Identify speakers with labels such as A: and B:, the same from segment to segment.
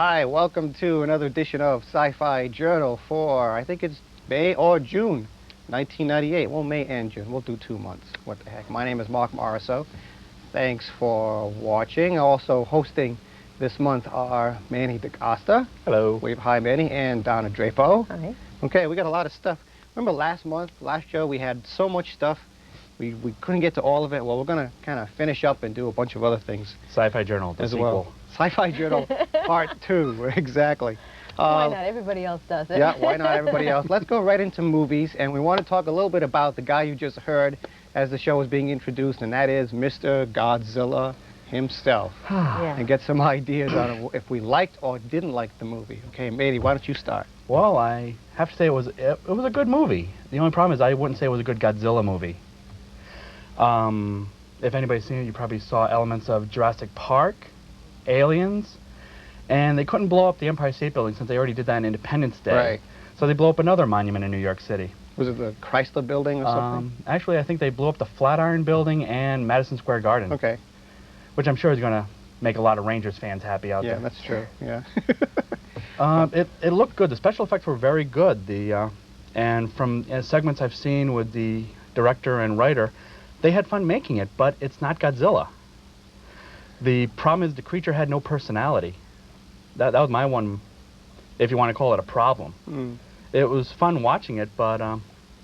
A: Hi, welcome to another edition of Sci-Fi Journal for, I think it's May or June, 1998. Well, May and June. We'll do 2 months. What the heck. My name is Mark Morriso. Thanks for watching. Also hosting this month are Manny DaCosta.
B: Hello.
A: Wave hi, Manny, and Donna Drapo.
C: Hi.
A: Okay, we got a lot of stuff. Remember last show, we had so much stuff. We couldn't get to all of it. Well, we're going to kind of finish up and do a bunch of other things.
B: Sci-Fi Journal, the sequel.
A: Well. Sci-Fi Journal Part 2, exactly.
C: Why not? Everybody else does it.
A: Yeah, why not everybody else? Let's go right into movies, and we want to talk a little bit about the guy you just heard as the show was being introduced, and that is Mr. Godzilla himself.
C: Yeah.
A: And get some ideas on if we liked or didn't like the movie. Okay, Matey, why don't you start?
B: Well, I have to say it was a good movie. The only problem is I wouldn't say it was a good Godzilla movie. If anybody's seen it, you probably saw elements of Jurassic Park, Aliens, and they couldn't blow up the Empire State Building since they already did that on Independence Day.
A: Right.
B: So they blew up another monument in New York City.
A: Was it the Chrysler Building or something?
B: Actually, I think they blew up the Flatiron Building and Madison Square Garden.
A: Okay.
B: Which I'm sure is going to make a lot of Rangers fans happy out there.
A: Yeah, that's true. Yeah.
B: It looked good. The special effects were very good. And from segments I've seen with the director and writer, they had fun making it, but it's not Godzilla. The problem is the creature had no personality. That was my one, if you want to call it a problem.
A: Mm.
B: It was fun watching it, but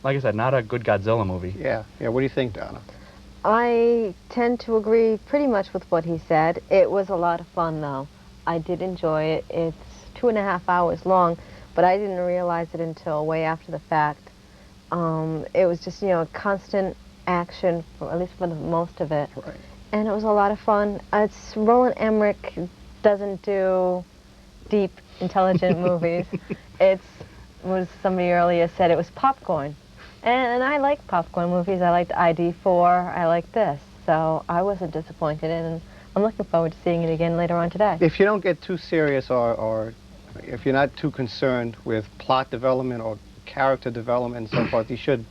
B: like I said, not a good Godzilla movie.
A: Yeah. What do you think, Donna?
C: I tend to agree pretty much with what he said. It was a lot of fun, though. I did enjoy it. It's 2.5 hours long, but I didn't realize it until way after the fact. It was just, constant action, at least for the most of it.
A: Right.
C: And it was a lot of fun. Roland Emmerich doesn't do deep, intelligent movies. Was somebody earlier said it was popcorn. And I like popcorn movies. I liked ID4. I like this. So I wasn't disappointed, and I'm looking forward to seeing it again later on today.
A: If you don't get too serious or if you're not too concerned with plot development or character development and so forth, you should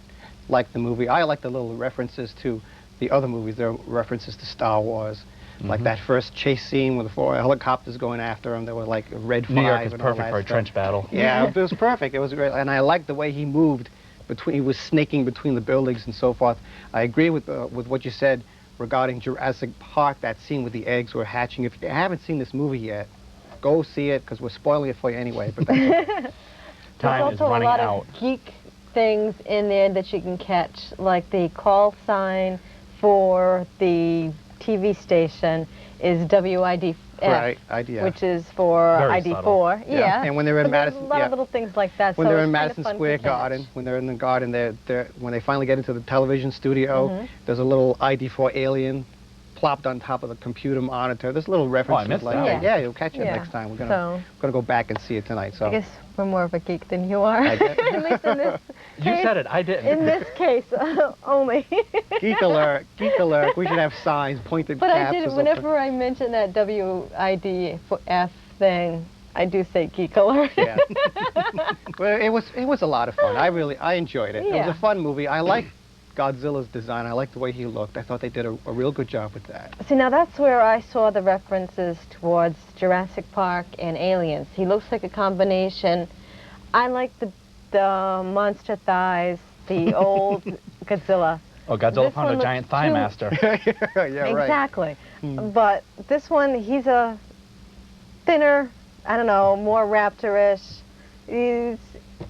A: like the movie. I like the little references to the other movies. There are references to Star Wars. Like that first chase scene with the 4 helicopters going after him. There were like a red 5.
B: New York is
A: and all
B: perfect
A: that
B: for a
A: stuff.
B: trench battle.
A: Yeah, it was perfect. It was great. And I liked the way he moved between. He was snaking between the buildings and so forth. I agree with what you said regarding Jurassic Park, that scene with the eggs were hatching. If you haven't seen this movie yet, go see it, because we're spoiling it for you anyway. But that's
B: Time is running out.
C: There's also a lot of geek things in there that you can catch, like the call sign for the TV station is WIDF,
A: right, idea.
C: which is for
B: Very
C: ID4.
B: subtle.
C: Yeah.
A: And when they're in
C: But there's
A: Madison,
C: a lot of little things like that.
A: when
C: so
A: they're
C: it's
A: in
C: kinda
A: Madison
C: fun to
A: Square
C: catch.
A: Garden, when they're in the garden, when they finally get into the television studio, there's a little ID4 alien plopped on top of the computer monitor. There's little references
B: missed
A: like
B: that.
A: that. Yeah, you'll catch it
C: Yeah.
A: next time. We're
C: So-
A: gonna go back and see it tonight. So
C: I guess we're more of a geek than you are.
A: I guess.
C: At least in this
B: You
C: case.
B: said it, I didn't.
C: In this case, only.
A: Geek alert, geek alert. We should have signs, pointed
C: But
A: caps
C: I
A: or
C: did,
A: something.
C: whenever I mention that WIDF thing, I do say geek alert.
A: Yeah. Well, it was a lot of fun. I enjoyed it. It
C: Yeah.
A: was a fun movie. I liked Godzilla's design. I liked the way he looked. I thought they did a real good job with that.
C: See, now that's where I saw the references towards Jurassic Park and Aliens. He looks like a combination. I like the monster thighs, the old Godzilla.
B: Oh, Godzilla
C: This
B: found
C: one
B: a giant
C: looks
B: thigh
C: too-
B: master.
A: Yeah, right.
C: Exactly. But this one, he's a thinner, I don't know, more raptorish. It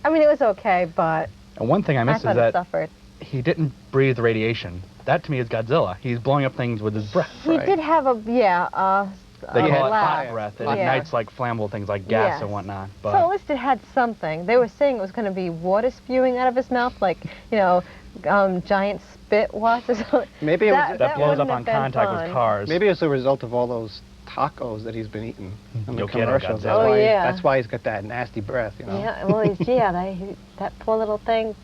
C: was okay, but
B: And one thing I
C: I
B: missed is
C: thought it
B: that
C: suffered.
B: he didn't breathe radiation. That to me is Godzilla. He's blowing up things with his breath.
C: He
A: Right.
C: did have a,
B: They call it
C: blast.
B: fire breath. It
C: Yeah.
B: ignites like flammable things like gas
C: Yes.
B: and whatnot.
C: So at
B: But
C: least it had something. They were saying it was going to be water spewing out of his mouth, like, giant spit wash or something.
A: Maybe it was
B: that blows up
C: wouldn't
B: on
C: have been
B: contact
C: fun.
B: with cars.
A: Maybe it's a result of all those tacos that he's been eating in the
B: Yo quiero
A: commercials. That's
B: Godzilla.
C: Oh,
A: why,
C: yeah.
A: that's why he's got that nasty breath,
C: Yeah, well, that poor little thing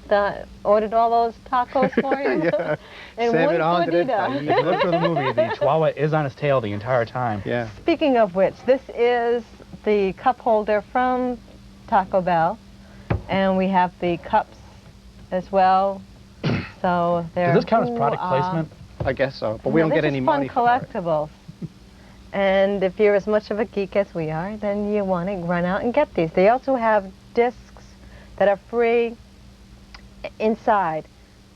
C: ordered all those tacos for him.
A: Yeah.
C: And
A: Save
C: one
A: it on to the
C: gordita.
B: If you look through the movie, the Chihuahua is on his tail the entire time.
A: Yeah.
C: Speaking of which, this is the cup holder from Taco Bell, and we have the cups as well. So they're
B: Does this count as product placement?
A: I guess so, but we don't get any money for it.
C: collectibles. And if you're as much of a geek as we are, then you want to run out and get these. They also have discs that are free inside.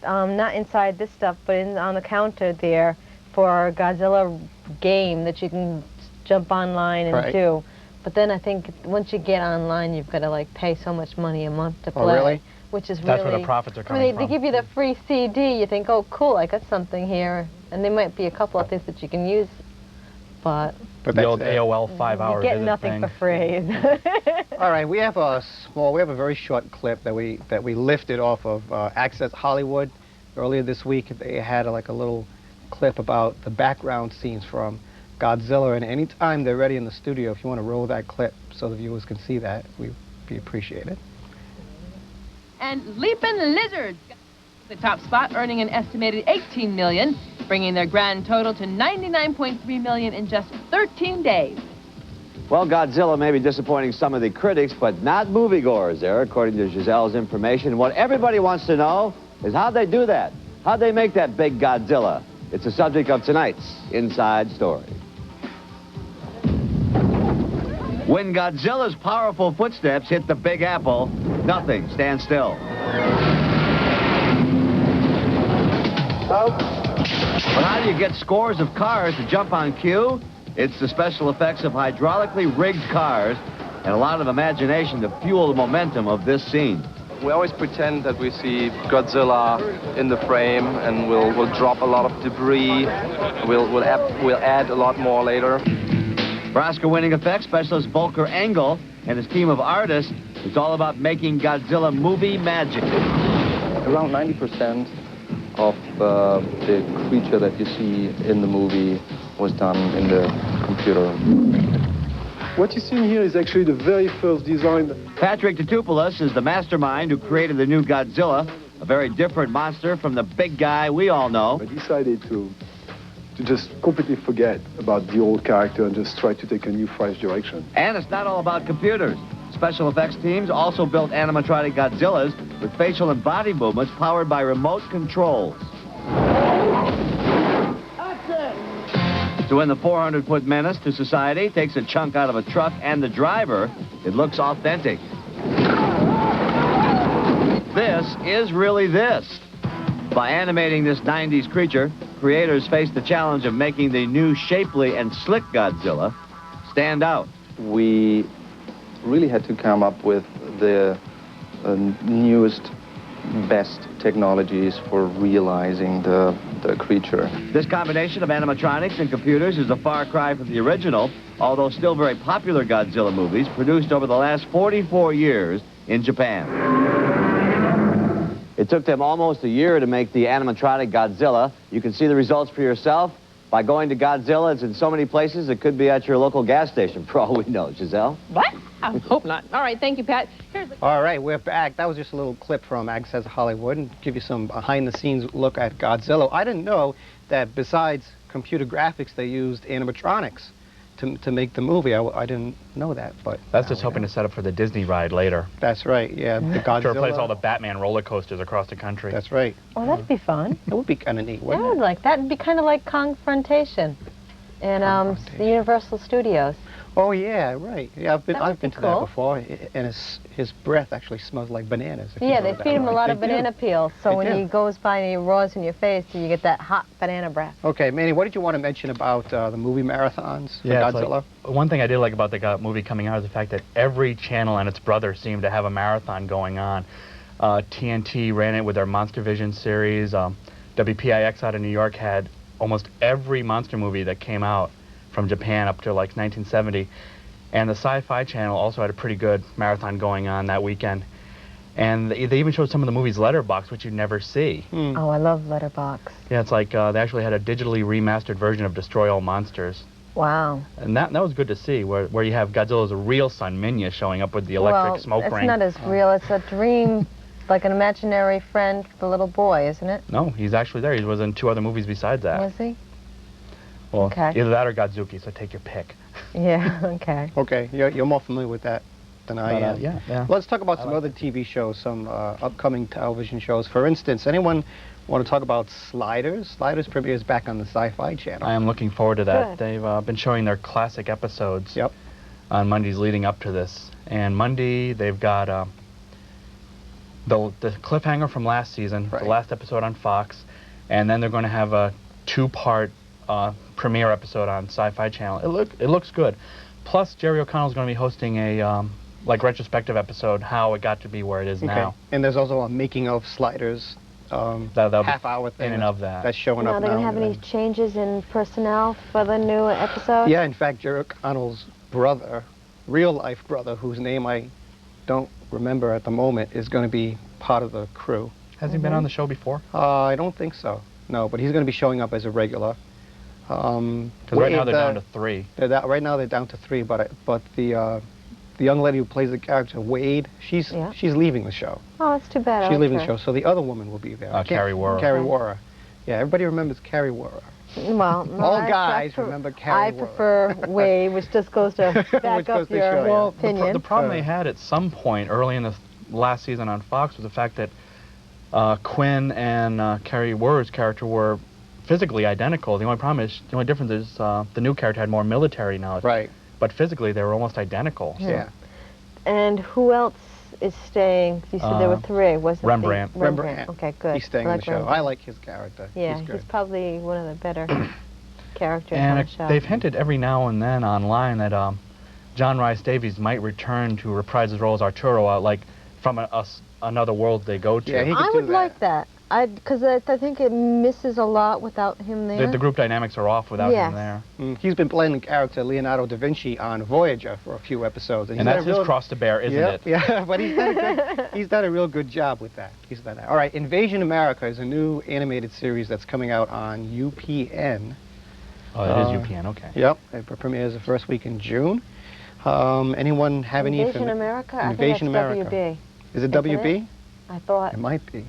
C: Not inside this stuff, but on the counter there for our Godzilla game that you can jump online and do. But then I think once you get online, you've got to like pay so much money a month to play.
A: Oh, really?
C: Which is
B: That's
C: really...
B: where the profits are coming from.
C: They give you the free CD. You think, oh, cool, I got something here. And there might be a couple of things that you can use, but
B: the old AOL 5-hour
C: you get
B: visit
C: nothing
B: thing.
C: for free.
A: All right, we have a very short clip that we lifted off of Access Hollywood earlier this week. They had like a little clip about the background scenes from Godzilla, and anytime they're ready in the studio, if you want to roll that clip so the viewers can see that, we'd be appreciated.
D: And Leapin' Lizards got the top spot, earning an estimated $18 million, bringing their grand total to $99.3 million in just 13 days.
E: Well, Godzilla may be disappointing some of the critics, but not moviegoers there, according to Giselle's information. What everybody wants to know is how'd they do that? How'd they make that big Godzilla? It's the subject of tonight's Inside Story. When Godzilla's powerful footsteps hit the Big Apple, nothing stands still. But how do you get scores of cars to jump on cue? It's the special effects of hydraulically rigged cars and a lot of imagination to fuel the momentum of this scene.
F: We always pretend that we see Godzilla in the frame, and we'll drop a lot of debris. We'll add a lot more later.
E: For Oscar-winning effects specialist Volker Engel and his team of artists, it's all about making Godzilla movie magic.
F: Around 90% of the creature that you see in the movie was done in the computer.
G: What you're seeing here is actually the very first design.
E: Patrick Tatopoulos is the mastermind who created the new Godzilla, a very different monster from the big guy we all know.
G: I decided to just completely forget about the old character and just try to take a new, fresh direction.
E: And it's not all about computers. Special effects teams also built animatronic Godzillas with facial and body movements powered by remote controls. So when the 400-foot menace to society takes a chunk out of a truck and the driver, it looks authentic. This is really this. By animating this 90s creature, creators faced the challenge of making the new shapely and slick Godzilla stand out.
F: We really had to come up with the newest, best technologies for realizing the creature.
E: This combination of animatronics and computers is a far cry from the original, although still very popular Godzilla movies produced over the last 44 years in Japan. It took them almost a year to make the animatronic Godzilla. You can see the results for yourself by going to Godzilla. It's in so many places, it could be at your local gas station, for all we know. Giselle?
D: What? I hope not. All right, thank you, Pat.
A: All right, we're back. That was just a little clip from Access Hollywood and give you some behind-the-scenes look at Godzilla. I didn't know that besides computer graphics, they used animatronics to make the movie. I didn't know that, but...
B: That's just hoping to set up for the Disney ride later.
A: That's right, yeah. The Godzilla.
B: To replace all the Batman roller coasters across the country.
A: That's right.
C: Oh, that'd be fun.
A: It would be kind of neat,
C: I
A: wouldn't
C: would
A: it?
C: like that. It'd be kind of like Confrontation in the Universal Studios.
A: Oh, yeah, right. Yeah, I've been to that
C: cool.
A: before, and his breath actually smells like bananas. if you
C: Yeah,
A: know
C: they
A: that,
C: feed him a
A: right?
C: lot of
A: They do.
C: banana peels, so
A: They
C: when
A: do.
C: he goes by and he roars in your face, you get that hot banana breath.
A: Okay, Manny, what did you want to mention about the movie marathons for
B: Yeah, it's
A: Godzilla?
B: like, one thing I did like about the movie coming out is the fact that every channel and its brother seemed to have a marathon going on. TNT ran it with their Monster Vision series. WPIX out of New York had almost every monster movie that came out from Japan up to like 1970. And the Sci-Fi channel also had a pretty good marathon going on that weekend. And they even showed some of the movies Letterbox, which you'd never see.
C: Oh, I love Letterbox.
B: Yeah, it's like they actually had a digitally remastered version of Destroy All Monsters.
C: Wow.
B: And that was good to see, where you have Godzilla's real son, Minya, showing up with the electric smoke
C: it's
B: ring.
C: not as real. It's a dream, like an imaginary friend for the little boy, isn't it?
B: No, he's actually there. He was in 2 other movies besides that.
C: Was he?
B: Well,
C: Okay.
B: either that or Godzuki, so take your pick.
C: Yeah, okay.
A: Okay, you're more familiar with that than I am.
B: Yeah.
A: Let's talk about some other TV shows, some upcoming television shows. For instance, anyone Want to talk about Sliders? Sliders premieres back on the Sci-Fi channel.
B: I am looking forward to that.
C: Good.
B: They've been showing their classic episodes
A: Yep.
B: on Mondays leading up to this. And Monday, they've got the cliffhanger from last season,
A: Right.
B: the last episode on Fox, and then they're going to have a 2-part premiere episode on Sci-Fi channel. It looks good. Plus, Jerry O'Connell's going to be hosting a retrospective episode, how it got to be where it is now.
A: And there's also a making of Sliders
B: That'll be
A: half-hour thing.
B: in and of that.
A: That's showing
C: Now,
A: up
C: they're
A: now.
C: going to have any changes in personnel for the new episode?
A: Yeah, in fact, Jerry O'Connell's brother, real-life brother, whose name I don't remember at the moment, is going to be part of the crew.
B: Has he been on the show before?
A: I don't think so. No, but he's going to be showing up as a regular.
B: Because right now they're down to 3.
A: Right now they're down to 3, but the young lady who plays the character, Wade, she's leaving the show.
C: Oh, that's too bad. I
A: She's
C: like
A: leaving
C: her.
A: the show, so the other woman will be there.
B: Carrie Worra.
A: Carrie
C: Okay.
A: Worra. Yeah, everybody remembers Carrie Worra.
C: Well, no,
A: All
C: I
A: guys remember Carrie
C: I
A: Worra.
C: prefer Wade, which just goes to back
A: Which goes
C: up
A: to
C: your
A: show, yeah.
C: opinion.
B: The problem they had at some point early in the last season on Fox was the fact that Quinn and Carrie Worra's character were physically identical. The only difference is the new character had more military knowledge.
A: Right.
B: But physically they were almost identical. So.
A: Yeah.
C: And who else is staying? You said there were 3, wasn't it?
B: Rembrandt.
C: Rembrandt. Okay, good.
A: He's staying
C: I
A: in
C: like
A: the show.
C: Rembrandt.
A: I like his character.
C: Yeah,
A: he's
C: he's
A: good.
C: probably one of the better characters on
B: And
C: the show.
B: they've hinted every now and then online that John Rhys Davies might return to reprise his role as Arturo, like from another world they go to.
A: Yeah, he could
C: I
A: do
C: would
A: that.
C: like that. Because I think it misses a lot without him there.
B: The group dynamics are off without
C: Yes.
B: him there.
A: He's been playing the character Leonardo da Vinci on Voyager for a few episodes.
B: And that's his cross to bear, isn't it?
A: Yeah, but he's done a real good job with that. He's done that. All right, Invasion America is a new animated series that's coming out on UPN.
B: Oh, it is UPN, okay.
A: Yep, it premieres the first week in June. Anyone have any...
C: Invasion America?
A: Invasion
C: I think that's
A: America.
C: WB.
A: Is it
C: Isn't
A: WB?
C: it? I thought
A: It might be.
C: it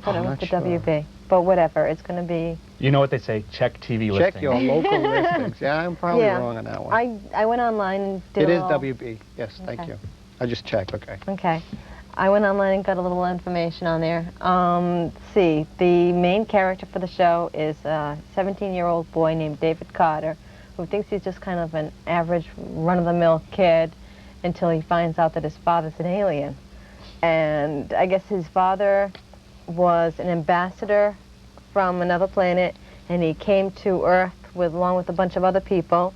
C: was
A: I'm
C: the
A: not sure.
C: WB. But whatever, it's going to be...
B: You know what they say, check TV
A: Check
B: listings.
A: your local listings. Yeah, I'm probably
C: Yeah.
A: wrong on that one.
C: I went online and did
A: It is
C: a little-
A: WB. Yes, thank
C: Okay.
A: you. I just checked, okay.
C: Okay. I went online and got a little information on there. Let's see, the main character for the show is a 17-year-old boy named David Carter, who thinks he's just kind of an average run-of-the-mill kid until he finds out that his father's an alien. And I guess his father was an ambassador from another planet, and he came to Earth along with a bunch of other people.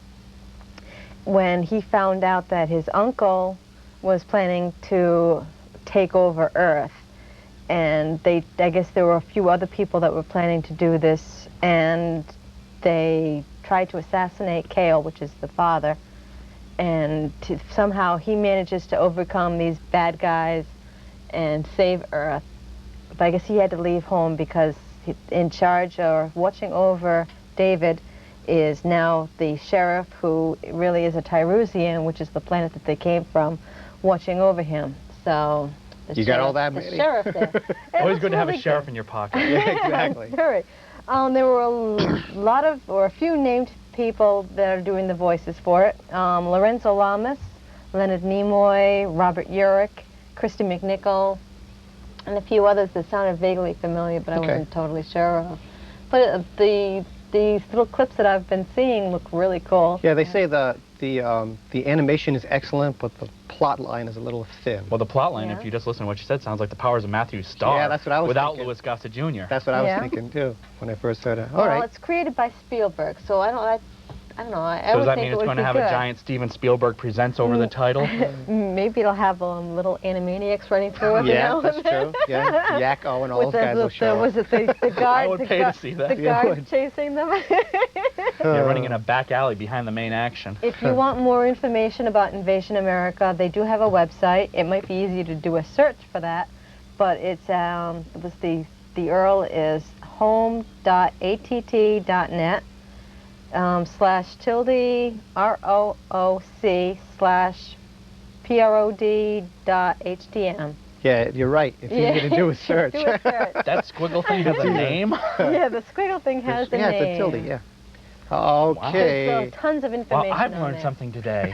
C: When he found out that his uncle was planning to take over Earth, and I guess there were a few other people that were planning to do this, and they tried to assassinate Kale, which is the father, and somehow he manages to overcome these bad guys and save Earth. But I guess he had to leave home because in charge or watching over David is now the sheriff, who really is a Tyrusian, which is the planet that they came from, watching over him. So the
A: You got all
C: sheriff-
A: that,
C: the
A: Manny?
C: sheriff there. It
B: Always
C: looks
B: good to have a
C: really
B: sheriff
C: good.
B: in your pocket.
A: Yeah, exactly.
C: Very. There were a few named people that are doing the voices for it. Lorenzo Lamas, Leonard Nimoy, Robert Urich, Christy McNichol, and a few others that sounded vaguely familiar, but I
A: Okay.
C: wasn't totally sure of. But these little clips that I've been seeing look really cool.
A: Yeah, they say the animation is excellent, but the plot line is a little thin.
B: Well, the plot line,
C: Yeah.
B: if you just listen to what she said, sounds like The Powers of Matthew Starr.
A: Yeah, that's what I was
B: without
A: thinking.
B: Louis Gossett Jr.
A: That's what I was
C: Yeah.
A: thinking too when I first heard it. All
C: Well,
A: right.
C: it's created by Spielberg, so I don't know. I
B: So
C: would
B: does that
C: think
B: mean
C: it
B: it's
C: would
B: going
C: be
B: to have
C: good.
B: a giant Steven Spielberg Presents over the title?
C: Maybe it'll have little Animaniacs running through it.
A: Yeah,
C: you know?
A: that's true. Yeah, Yakko and all
C: With
A: those guys will show
C: was
A: up.
C: it the guard?
B: I would
C: the
B: pay
C: guard,
B: to see that.
C: The
A: Yeah, I
C: guard
A: would.
C: chasing them.
B: They're running in a back alley behind the main action.
C: If you want more information about Invasion America, they do have a website. It might be easy to do a search for that, but it's the URL is home.att.net /ROOC/PROD.HTM.
A: Yeah, you're right. It's easy to do a search.
C: Do a search.
B: That squiggle thing has a name?
C: Yeah, the squiggle thing has the
A: yeah,
C: name.
A: it's a tilde, yeah. Okay.
C: There's tons of information
B: Well, I've
C: on
B: learned
C: there.
B: something today.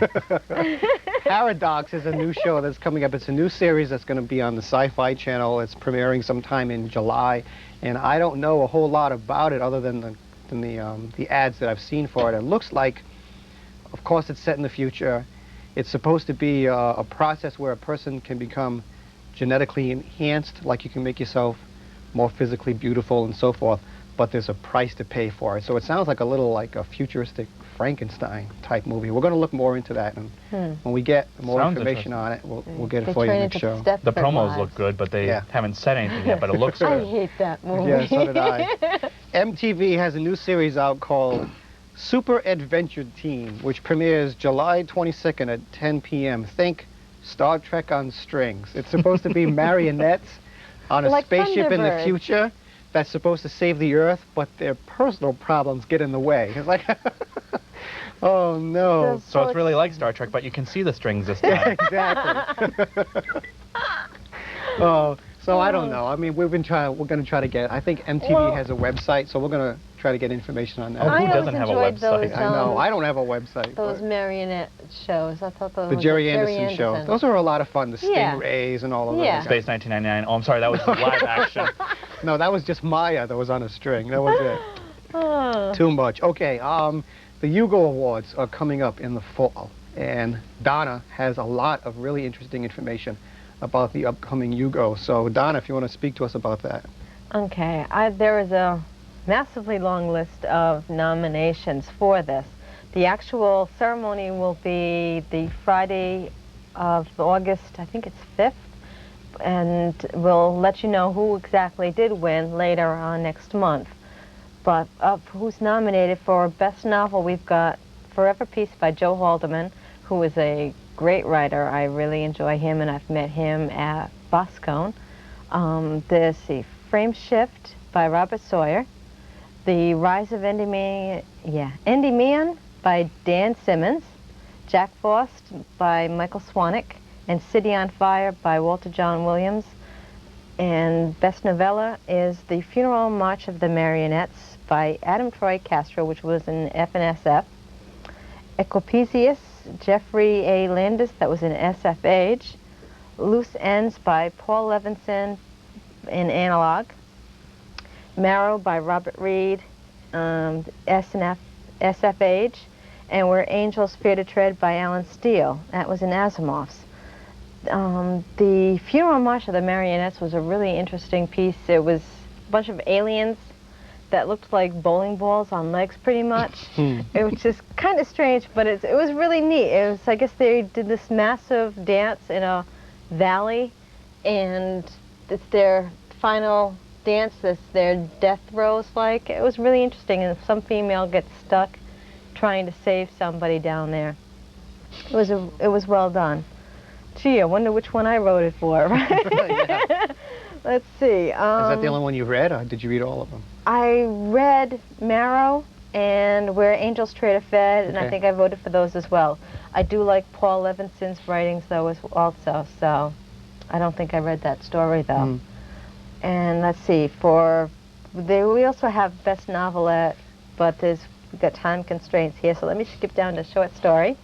A: Paradox is a new show that's coming up. It's a new series that's going to be on the Sci-Fi channel. It's premiering sometime in July, and I don't know a whole lot about it other than the ads that I've seen for it. It looks like, of course, it's set in the future. It's supposed to be a process where a person can become genetically enhanced, like you can make yourself more physically beautiful and so forth, but there's a price to pay for it. So it sounds like a little like a futuristic Frankenstein type movie. We're going to look more into that, and when we get more
B: Sounds
A: information on it, we'll get it
C: They
A: for you
C: turn
A: next
C: into
A: show.
B: The
C: Stepford
B: promos
C: Wives.
B: look good, but they
A: Yeah.
B: haven't said anything yet, but it looks
C: I
B: good.
C: hate that movie.
A: Yeah, so did I. MTV has a new series out called Super Adventure Team, which premieres July 22nd at 10 p.m. Think Star Trek on strings. It's supposed to be marionettes on a
C: Like
A: spaceship in the
C: Thunderbird.
A: future that's supposed to save the Earth, but their personal problems get in the way. It's like, oh no.
B: So it's really like Star Trek, but you can see the strings this time.
A: Exactly. Oh, so I don't know. I mean, we're going to try to get, I think MTV
C: Well-
A: has a website, so we're going to try to get information on that.
B: Oh, who
C: I always
B: doesn't have a
C: enjoyed
B: website?
C: those,
A: I know.
C: um,
A: I don't have a website.
C: Those
A: but
C: marionette shows. I thought those
A: the
C: was
A: Jerry
C: it
A: Anderson show.
C: Anderson.
A: Those are a lot of fun. The
C: Yeah.
A: Stingrays and all of
C: Yeah.
A: those.
B: Space 1999. Oh, I'm sorry, that was live action.
A: No, that was just Maya that was on a string. That was it.
C: Oh.
A: Too much. Okay, the Yugo Awards are coming up in the fall, and Donna has a lot of really interesting information about the upcoming Yugo. So, Donna, if you want to speak to us about that.
C: Okay, there is a massively long list of nominations for this. The actual ceremony will be the Friday of August, I think it's 5th, and we'll let you know who exactly did win later on next month. But of who's nominated for Best Novel, we've got Forever Peace by Joe Haldeman, who is a great writer. I really enjoy him, and I've met him at Boscone. There's the Frame Shift by Robert Sawyer. The Rise of Endymion by Dan Simmons. Jack Frost by Michael Swanwick. And City on Fire by Walter John Williams. And Best Novella is The Funeral March of the Marionettes by Adam Troy Castro, which was in FNSF. Equipesius, Jeffrey A. Landis, that was in SF Age. Loose Ends by Paul Levinson in Analog. Marrow by Robert Reed, SF Age. And Where Angels Fear to Tread by Alan Steele. That was in Asimov's. The Funeral March of the Marionettes was a really interesting piece. It was a bunch of aliens that looked like bowling balls on legs, pretty much. It was just kind of strange, but it was really neat. It was, I guess they did this massive dance in a valley, and it's their final dance, their death throes like. It was really interesting, and some female gets stuck trying to save somebody down there. It was well done. Gee, I wonder which one I voted for.
A: Yeah.
C: Let's see.
A: Is that the only one you read, or did you read all of them?
C: I read Marrow and Where Angels Trade a Fed, and I
A: Okay.
C: think I voted for those as well. I do like Paul Levinson's writings, though, also, so I don't think I read that story, though. And let's see, we also have Best Novelette, but we've got time constraints here, so let me skip down to Short Story.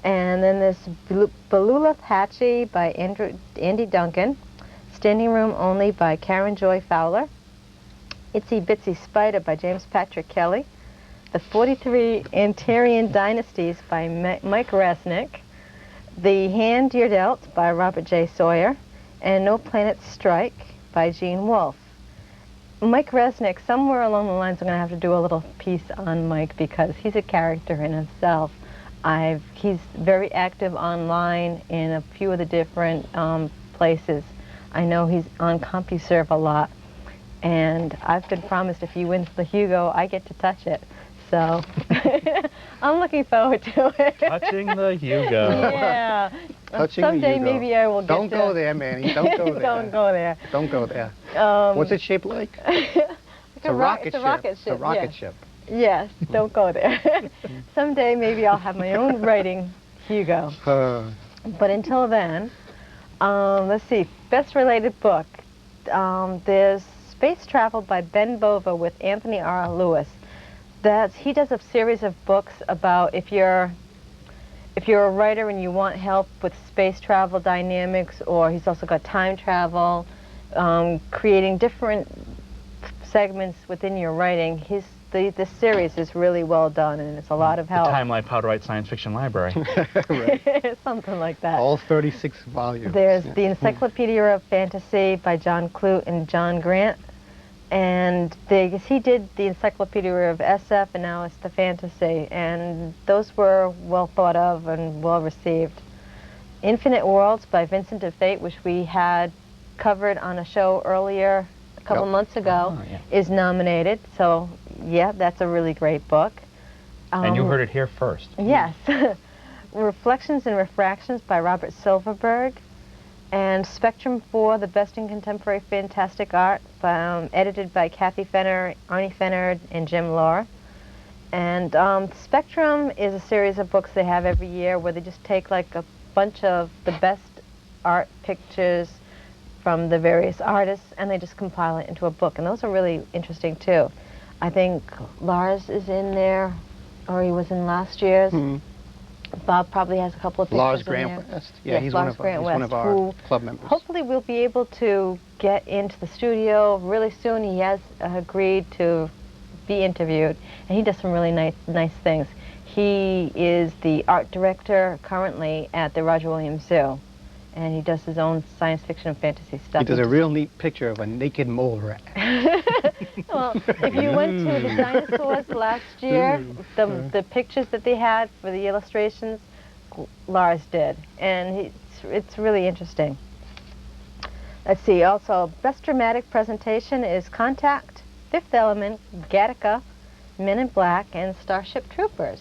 C: And then there's Balula Patchy by Andy Duncan, Standing Room Only by Karen Joy Fowler, Itsy Bitsy Spider by James Patrick Kelly, The 43 Antarian Dynasties by Mike Resnick, The Hand You're Dealt by Robert J. Sawyer, and No Planets Strike by Gene Wolfe. Mike Resnick, somewhere along the lines I'm going to have to do a little piece on Mike because he's a character in himself. He's very active online in a few of the different places. I know he's on CompuServe a lot, and I've been promised if he wins the Hugo, I get to touch it. So I'm looking forward to it.
B: Touching the Hugo.
C: Yeah.
A: Touching the
C: Someday
A: Hugo.
C: maybe I will get
A: Don't go there, Manny. Don't go there.
C: Don't go there.
A: Don't go there. What's it shaped like?
C: It's
A: a rocket
C: It's a rocket ship.
A: It's a rocket
C: yes.
A: ship.
C: Yes, don't go there. Someday maybe I'll have my own writing Hugo. But until then, let's see, best related book. There's Space Travel by Ben Bova with Anthony R. Lewis. He does a series of books about if you're if you're a writer and you want help with space travel dynamics, or he's also got time travel, creating different segments within your writing, this series is really well done, and it's a lot of help.
B: The Time Life How to Write Science Fiction Library.
C: Something like that.
A: All 36 volumes.
C: There's the Encyclopedia of Fantasy by John Clute and John Grant. And he did the Encyclopedia of SF, and now it's the Fantasy. And those were well thought of and well received. Infinite Worlds by Vincent of Fate, which we had covered on a show earlier a couple months ago, is nominated. So, yeah, that's a really great book.
B: And you heard it here first.
C: Yes. Reflections and Refractions by Robert Silverberg. And Spectrum 4, The Best in Contemporary Fantastic Art, edited by Kathy Fenner, Arnie Fenner, and Jim Lahr. And Spectrum is a series of books they have every year where they just take like a bunch of the best art pictures from the various artists and they just compile it into a book. And those are really interesting too. I think Lars is in there, or he was in last year's. Bob probably has a couple of pictures
A: Lars
C: in
A: Grant
C: there.
A: West. Yeah,
C: Yes,
A: he's,
C: Lars
A: one of our club members.
C: Hopefully we'll be able to get into the studio really soon. He has agreed to be interviewed, and he does some really nice things. He is the art director currently at the Roger Williams Zoo, and he does his own science fiction and fantasy stuff.
A: He does a real neat picture of a naked mole rat.
C: Well, if you went to the dinosaurs last year, the pictures that they had for the illustrations, Lars did, and it's really interesting. Let's see, also, Best Dramatic Presentation is Contact, Fifth Element, Gattaca, Men in Black, and Starship Troopers.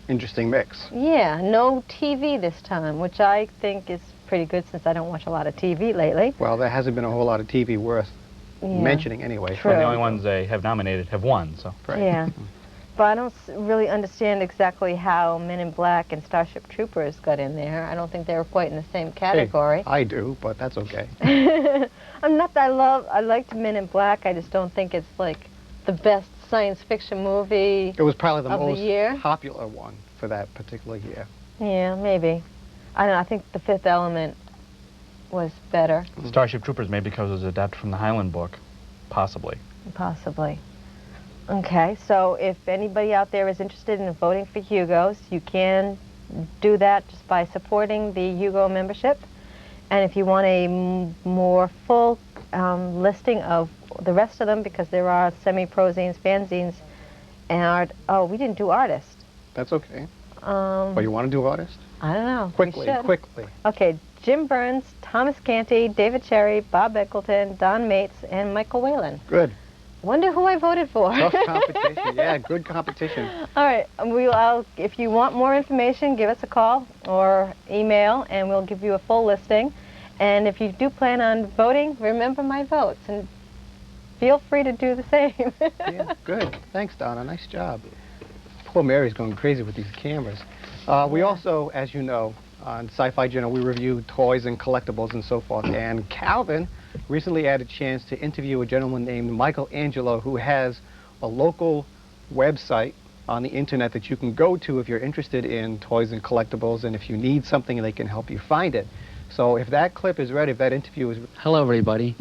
A: Interesting mix.
C: Yeah, no TV this time, which I think is pretty good since I don't watch a lot of TV lately.
A: Well, there hasn't been a whole lot of TV worth mentioning anyway.
C: True.
B: Well, the only ones they have nominated have won, so.
A: Right.
C: Yeah. But I don't really understand exactly how Men in Black and Starship Troopers got in there. I don't think they were quite in the same category.
A: Hey, I do, but that's okay.
C: I liked Men in Black. I just don't think it's like the best science fiction movie.
A: It was probably the
C: of
A: most
C: the year.
A: popular one for that particular year.
C: Yeah, maybe. I don't know. I think The Fifth Element was better.
B: Starship Troopers, maybe because it was adapted from the Highland book. Possibly.
C: Possibly. Okay, so if anybody out there is interested in voting for Hugos, you can do that just by supporting the Hugo membership. And if you want a more full listing of the rest of them, because there are semi-prozines, fanzines, and we didn't do artist.
A: That's okay. Oh, you want to do artist?
C: I don't know.
A: Quickly.
C: Okay, Jim Burns, Thomas Canty, David Cherry, Bob Eccleton, Don Mates, and Michael Whalen.
A: Good.
C: Wonder who I voted for.
A: Tough competition. Yeah, good competition.
C: All right. If you want more information, give us a call or email, and we'll give you a full listing. And if you do plan on voting, remember my votes, and feel free to do the same.
A: Yeah, good. Thanks, Donna. Nice job. Poor Mary's going crazy with these cameras. We also, as you know, on Sci-Fi Journal, we review toys and collectibles and so forth. And Calvin recently had a chance to interview a gentleman named Michael Angelo, who has a local website on the internet that you can go to if you're interested in toys and collectibles, and if you need something, they can help you find it. So if that clip is ready, if that interview is...
H: Hello, everybody.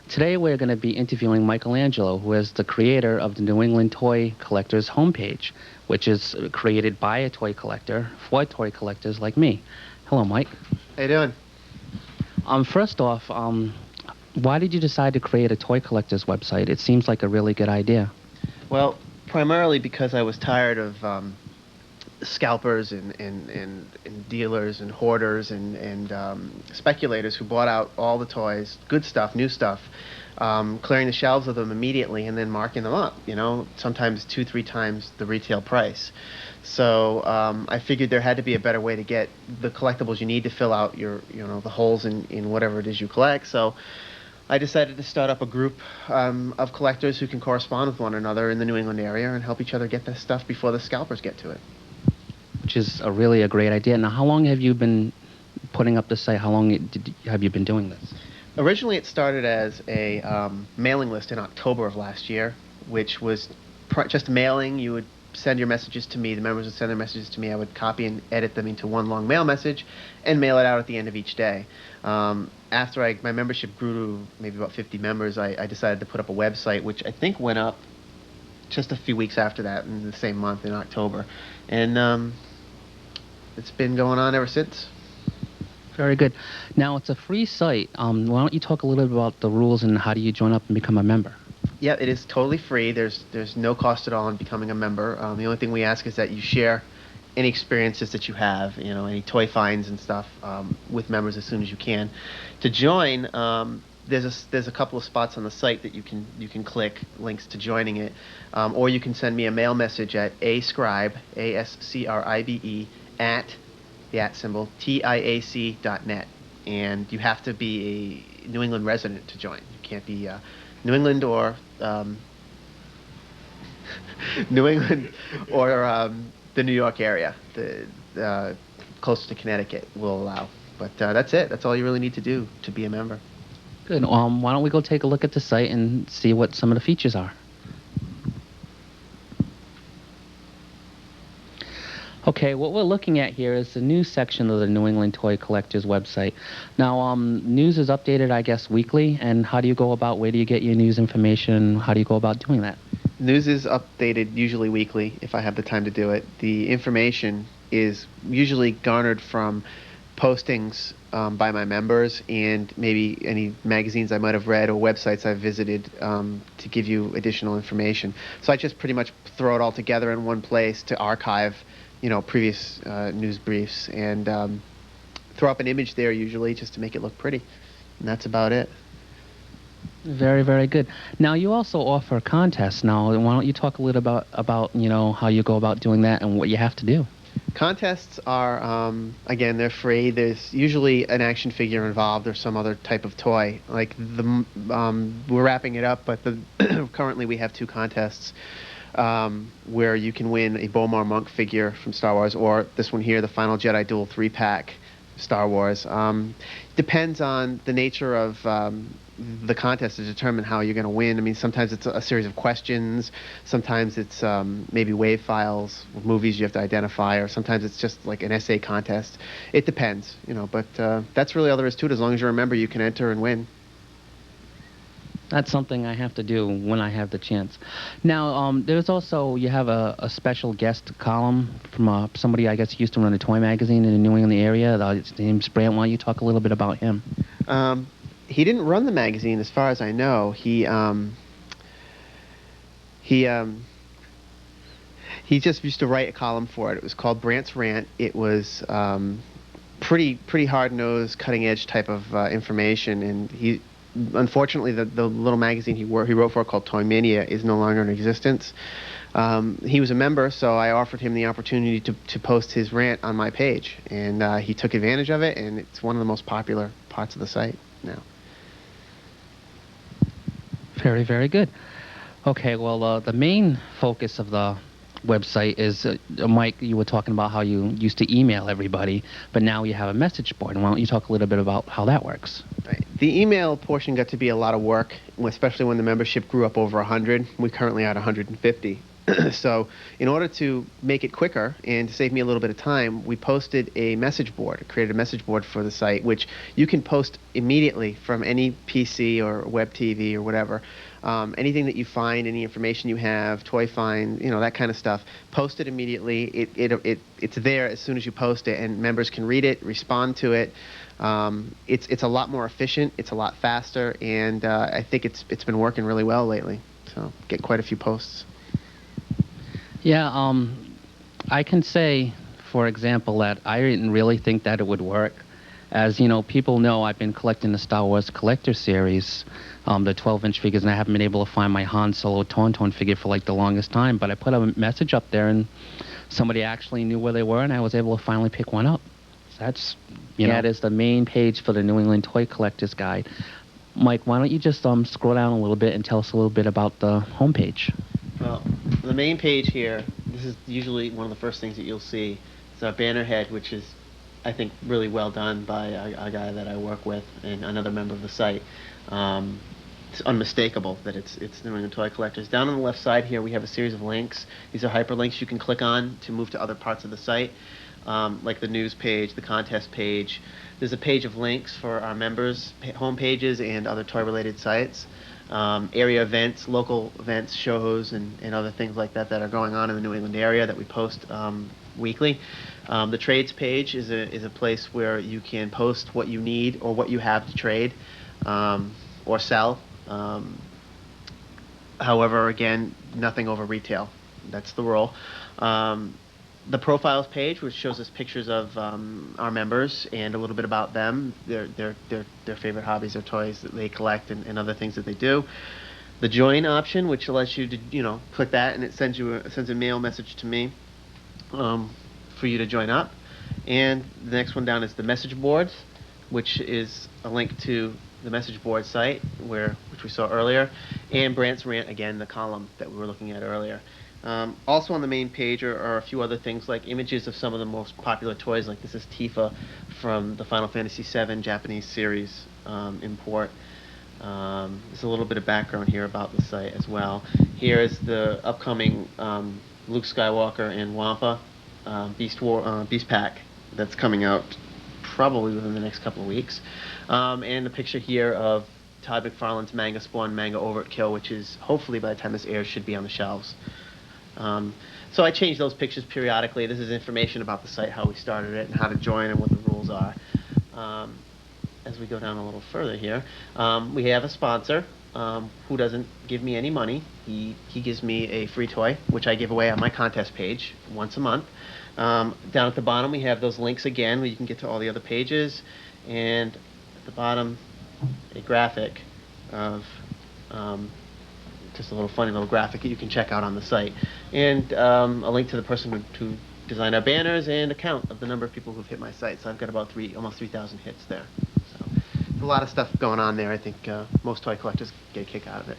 H: Today we're going to be interviewing Michelangelo, who is the creator of the New England Toy Collectors homepage, which is created by a toy collector for toy collectors like me. Hello, Mike.
I: How you doing?
H: First off, why did you decide to create a toy collectors website? It seems like a really good idea.
I: Well, primarily because I was tired of scalpers and dealers and hoarders and speculators who bought out all the toys, good stuff, new stuff, clearing the shelves of them immediately and then marking them up, you know, sometimes 2-3 times the retail price. So I figured there had to be a better way to get the collectibles you need to fill out your, the holes in whatever it is you collect. So I decided to start up a group of collectors who can correspond with one another in the New England area and help each other get this stuff before the scalpers get to it.
H: Which is really a great idea. Now, how long have you been putting up the site? How long have you been doing this?
I: Originally, it started as a mailing list in October of last year, which was just mailing. You would send your messages to me. The members would send their messages to me. I would copy and edit them into one long mail message and mail it out at the end of each day. After my membership grew to maybe about 50 members, I decided to put up a website, which I think went up just a few weeks after that, in the same month, in October. And it's been going on ever since.
H: Very good. Now, it's a free site. Why don't you talk a little bit about the rules and how do you join up and become a member?
I: Yeah, it is totally free. There's no cost at all in becoming a member. The only thing we ask is that you share any experiences that you have, any toy finds and stuff, with members as soon as you can. To join, there's a couple of spots on the site that you can click links to joining it, or you can send me a mail message at ascribe, ASCRIBE, at the @ TIAC.net, and you have to be a New England resident to join. You can't be New England or New England or the New York area. The close to Connecticut will allow. But that's it. That's all you really need to do to be a member.
H: Good. Why don't we go take a look at the site and see what some of the features are? Okay, what we're looking at here is the news section of the New England Toy Collectors website. Now, news is updated, I guess, weekly, and how do you go about, where do you get your news information? How do you go about doing that?
I: News is updated usually weekly, if I have the time to do it. The information is usually garnered from postings by my members and maybe any magazines I might have read or websites I've visited to give you additional information. So I just pretty much throw it all together in one place to archive previous news briefs and throw up an image there usually just to make it look pretty. And that's about it.
H: Very, very good. Now, you also offer contests. Now, why don't you talk a little about how you go about doing that and what you have to do?
I: Contests are, again, they're free. There's usually an action figure involved or some other type of toy. Like, we're wrapping it up, but currently we have 2 contests. Where you can win a Bomar Monk figure from Star Wars, or this one here, the Final Jedi Duel 3-pack Star Wars. Depends on the nature of the contest to determine how you're going to win. I mean, sometimes it's a series of questions, sometimes it's maybe wave files, movies you have to identify, or sometimes it's just like an essay contest. It depends, but that's really all there is to it. As long as you're a member, you can enter and win.
H: That's something I have to do when I have the chance. Now, there's also, you have a special guest column from somebody I guess used to run a toy magazine in the New England area. His name's Brant. Why don't you talk a little bit about him?
I: He didn't run the magazine, as far as I know. He just used to write a column for it. It was called Brant's Rant. It was pretty hard-nosed, cutting-edge type of information, and unfortunately, the little magazine he wrote for called Toy Mania is no longer in existence. He was a member, so I offered him the opportunity to post his rant on my page, and he took advantage of it, and it's one of the most popular parts of the site now.
H: Very, very good. Okay, well, the main focus of the website is, Mike, you were talking about how you used to email everybody, but now you have a message board. Why don't you talk a little bit about how that works?
I: Right. The email portion got to be a lot of work, especially when the membership grew up over 100. We're currently at 150. So in order to make it quicker and to save me a little bit of time, we posted a message board, created a message board for the site, which you can post immediately from any PC or web TV or whatever. Anything that you find, any information you have, toy find, that kind of stuff, post it immediately. It's there as soon as you post it, and members can read it, respond to it. It's a lot more efficient, it's a lot faster, and I think it's been working really well lately. So get quite a few posts.
H: Yeah, I can say, for example, that I didn't really think that it would work. As people know, I've been collecting the Star Wars Collector Series, the 12-inch figures, and I haven't been able to find my Han Solo Tauntaun figure for like the longest time. But I put a message up there, and somebody actually knew where they were, and I was able to finally pick one up. So that's, that is the main page for the New England Toy Collectors Guide. Mike, why don't you just scroll down a little bit and tell us a little bit about the homepage?
I: Well, the main page here, this is usually one of the first things that you'll see. It's our banner head, which is, I think, really well done by a guy that I work with and another member of the site. it's unmistakable that it's New England Toy Collectors. Down on the left side here, we have a series of links. These are hyperlinks you can click on to move to other parts of the site, like the news page, the contest page. There's a page of links for our members' home pages and other toy-related sites. Area events, local events, shows, and other things like that that are going on in the New England area that we post weekly. The trades page is a place where you can post what you need or what you have to trade or sell. However, again, nothing over retail. That's the rule. The profiles page, which shows us pictures of our members and a little bit about them, their favorite hobbies or toys that they collect and other things that they do. The join option, which lets you to click that and it sends a mail message to me for you to join up. And the next one down is the message boards, which is a link to the message board site which we saw earlier, and Brant's Rant, again, the column that we were looking at earlier. Also on the main page are a few other things like images of some of the most popular toys, like this is Tifa from the Final Fantasy VII Japanese series import. There's a little bit of background here about the site as well. Here is the upcoming Luke Skywalker and Wampa Beast Pack that's coming out probably within the next couple of weeks. And a picture here of Todd McFarlane's Manga Spawn, Manga Overkill, which is hopefully by the time this airs should be on the shelves. So I change those pictures periodically. This is information about the site, how we started it, and how to join and what the rules are. As we go down a little further here, we have a sponsor who doesn't give me any money. He gives me a free toy, which I give away on my contest page once a month. Down at the bottom, we have those links again, where you can get to all the other pages. And at the bottom, a graphic of just a little funny little graphic that you can check out on the site. And a link to the person who designed our banners and a count of the number of people who've hit my site. So I've got about almost 3,000 hits there. So a lot of stuff going on there. I think most toy collectors get a kick out of it.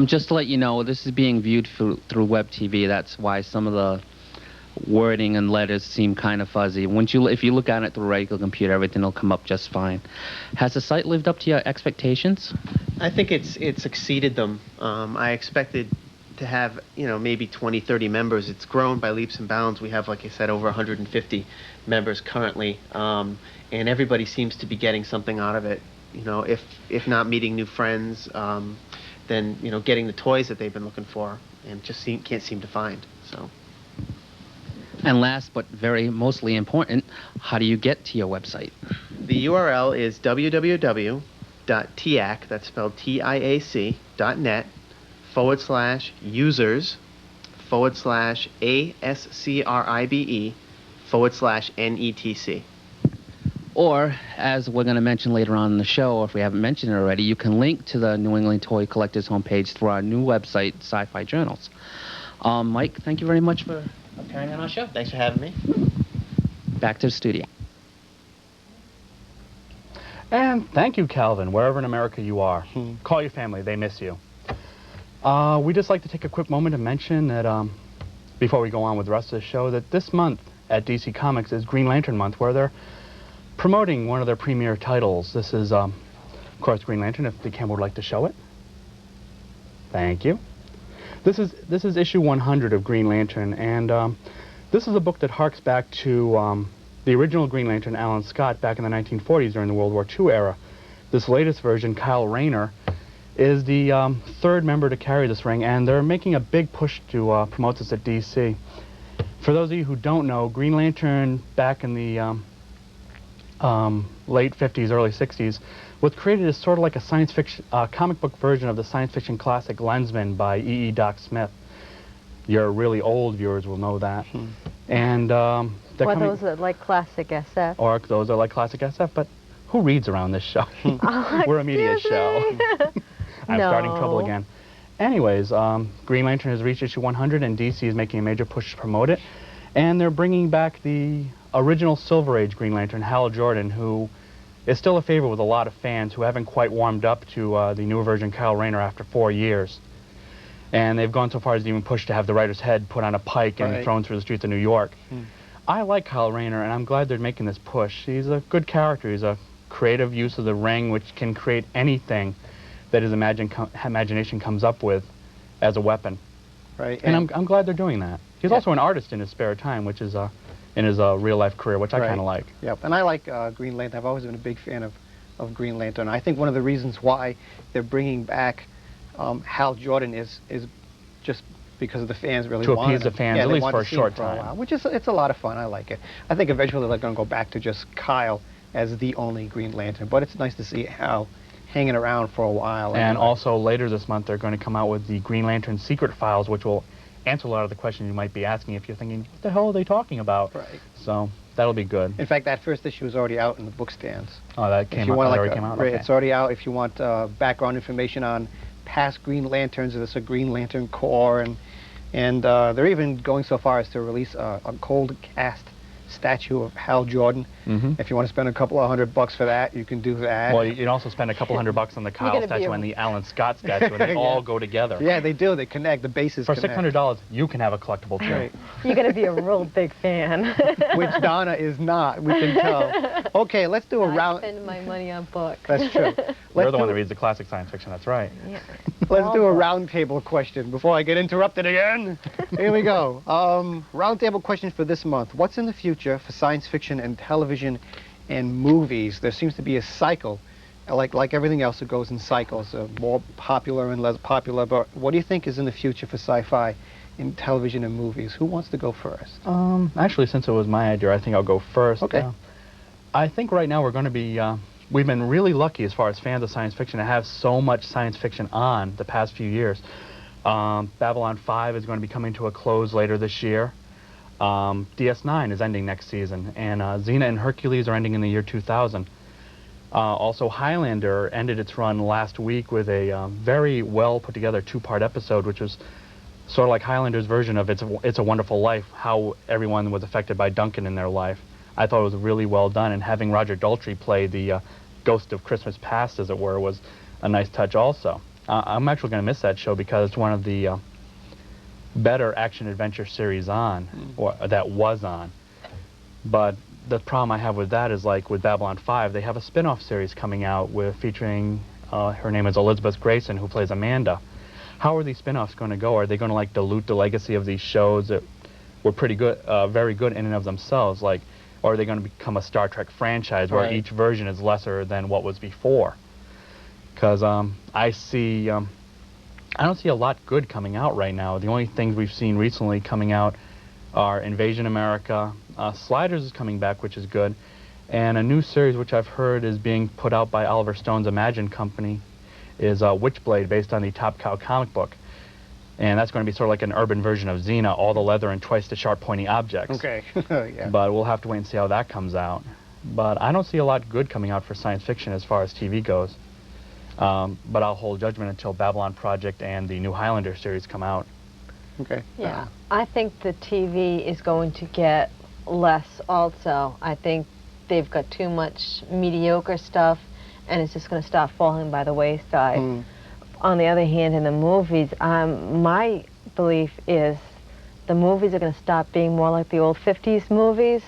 H: Just to let you know, this is being viewed through web TV. That's why some of the wording and letters seem kind of fuzzy. If you look at it through a regular computer, everything will come up just fine. Has the site lived up to your expectations?
I: I think it's exceeded them. I expected to have maybe 20, 30 members. It's grown by leaps and bounds. We have, like I said, over 150 members currently, and everybody seems to be getting something out of it. If not meeting new friends, then getting the toys that they've been looking for and just can't seem to find. So.
H: And last but mostly important, how do you get to your website?
I: The URL is www.tiac, that's spelled TIAC.net/users/ASCRIBE/NETC.
H: Or, as we're going to mention later on in the show, or if we haven't mentioned it already, you can link to the New England Toy Collectors homepage through our new website, Sci-Fi Journals. Mike, thank you very much for appearing on our show.
I: Thanks for having me.
H: Back to the studio.
B: And thank you, Calvin, wherever in America you are. Call your family, they miss you. We'd just like to take a quick moment to mention that, before we go on with the rest of the show, that this month at DC Comics is Green Lantern Month, where they're promoting one of their premier titles. This is, of course, Green Lantern, if the camera would like to show it. Thank you. This is issue 100 of Green Lantern, and this is a book that harks back to the original Green Lantern, Alan Scott, back in the 1940s during the World War II era. This latest version, Kyle Rayner, is the third member to carry this ring, and they're making a big push to promote this at DC. For those of you who don't know, Green Lantern back in the late 50s, early 60s, was created as sort of like a science fiction, comic book version of the science fiction classic Lensman by E.E. Doc Smith. Your really old viewers will know that. And
C: those are like classic SF.
B: Or those are like classic SF, but who reads around this show? We're a media show. I'm starting trouble again. Anyways, Green Lantern has reached issue 100, and DC is making a major push to promote it. And they're bringing back the original Silver Age Green Lantern, Hal Jordan, who is still a favorite with a lot of fans who haven't quite warmed up to the newer version, Kyle Rayner, after 4 years. And they've gone so far as to even push to have the writer's head put on a pike and thrown through the streets of New York. I like Kyle Rayner, and I'm glad they're making this push. He's a good character. He's a creative use of the ring, which can create anything that his imagination comes up with as a weapon.
A: Right.
B: And I'm glad they're doing that. He's
A: Yeah.
B: also an artist in his spare time, which is in his real life career, which I
A: Right.
B: kind of like.
A: Yep, and I like Green Lantern. I've always been a big fan of Green Lantern. I think one of the reasons why they're bringing back Hal Jordan is just because of the fans really
B: To
A: wanted
B: appease the
A: him.
B: fans,
A: Yeah,
B: at
A: they
B: least
A: wanted
B: for a
A: to see him
B: short
A: for
B: time.
A: while, which is it's a lot of fun. I like it. I think eventually they're going to go back to just Kyle as the only Green Lantern, but it's nice to see Hal hanging around for a while.
B: And
A: anyway.
B: also later this month, they're going to come out with the Green Lantern Secret Files, which will answer a lot of the questions you might be asking if you're thinking, what the hell are they talking about?
A: Right.
B: So that'll be good.
A: In fact, that first issue is already out in the book stands.
B: Oh, that
A: If
B: came
A: you
B: out.
A: want
B: That
A: like
B: already came out.
A: right,
B: Okay.
A: it's already out. If you want background information on past Green Lanterns, there's a Green Lantern Corps, and they're even going so far as to release a cold cast statue of Hal Jordan.
B: Mhm.
A: If you want to spend a couple of $100 for that, you can do that.
B: Well, you can also spend a couple $100 on the Kyle
C: gonna be
B: statue
C: a-
B: and the Alan Scott statue, and they
A: Yeah.
B: all go together.
A: Yeah, they do. They connect. The bases
B: For
A: connect.
B: $600, you can have a collectible too.
A: Right.
C: You're going to be a real big fan.
A: Which Donna is not. We can tell. Okay, let's do a
C: I
A: round.
C: spend my money on books.
A: That's true.
B: You're
A: Let's
B: the one
A: do-
B: that reads the classic science fiction. That's right.
C: Yeah.
A: Let's
C: All
A: do a
C: books.
A: roundtable question before I get interrupted again. Here we go. Roundtable questions for this month. What's in the future for science fiction and television and movies? There seems to be a cycle. Like everything else, it goes in cycles, more popular and less popular. But what do you think is in the future for sci-fi in television and movies? Who wants to go first?
B: Actually, since it was my idea, I think I'll go first.
A: Okay.
B: I think right now we're going to be, we've been really lucky as far as fans of science fiction to have so much science fiction on the past few years. Babylon 5 is going to be coming to a close later this year. DS9 is ending next season, and Xena and Hercules are ending in the year 2000. Also, Highlander ended its run last week with a very well put together two-part episode, which was sort of like Highlander's version of It's a Wonderful Life, how everyone was affected by Duncan in their life. I thought it was really well done, and having Roger Daltrey play the ghost of Christmas Past, as it were, was a nice touch also. I'm actually going to miss that show because it's one of the better action-adventure series on, or that was on. But the problem I have with that is, like with Babylon 5, they have a spin-off series coming out featuring, her name is Elizabeth Grayson, who plays Amanda. How are these spin-offs going to go? Are they going to like dilute the legacy of these shows that were pretty good, very good in and of themselves? Like, or are they going to become a Star Trek franchise where
A: Right.
B: each version is lesser than what was before? Because I don't see a lot good coming out right now. The only things we've seen recently coming out are Invasion America, Sliders is coming back, which is good, and a new series which I've heard is being put out by Oliver Stone's Imagine company is Witchblade, based on the Top Cow comic book. And that's going to be sort of like an urban version of Xena, all the leather and twice the sharp pointy objects.
A: Okay. Yeah.
B: But we'll have to wait and see how that comes out. But I don't see a lot good coming out for science fiction as far as TV goes. But I'll hold judgment until Babylon Project and the new Highlander series come out.
A: Okay.
C: Yeah, I think the TV is going to get less also. I think they've got too much mediocre stuff, and it's just going to start falling by the wayside. On the other hand, in the movies, my belief is the movies are going to stop being more like the old 50s movies.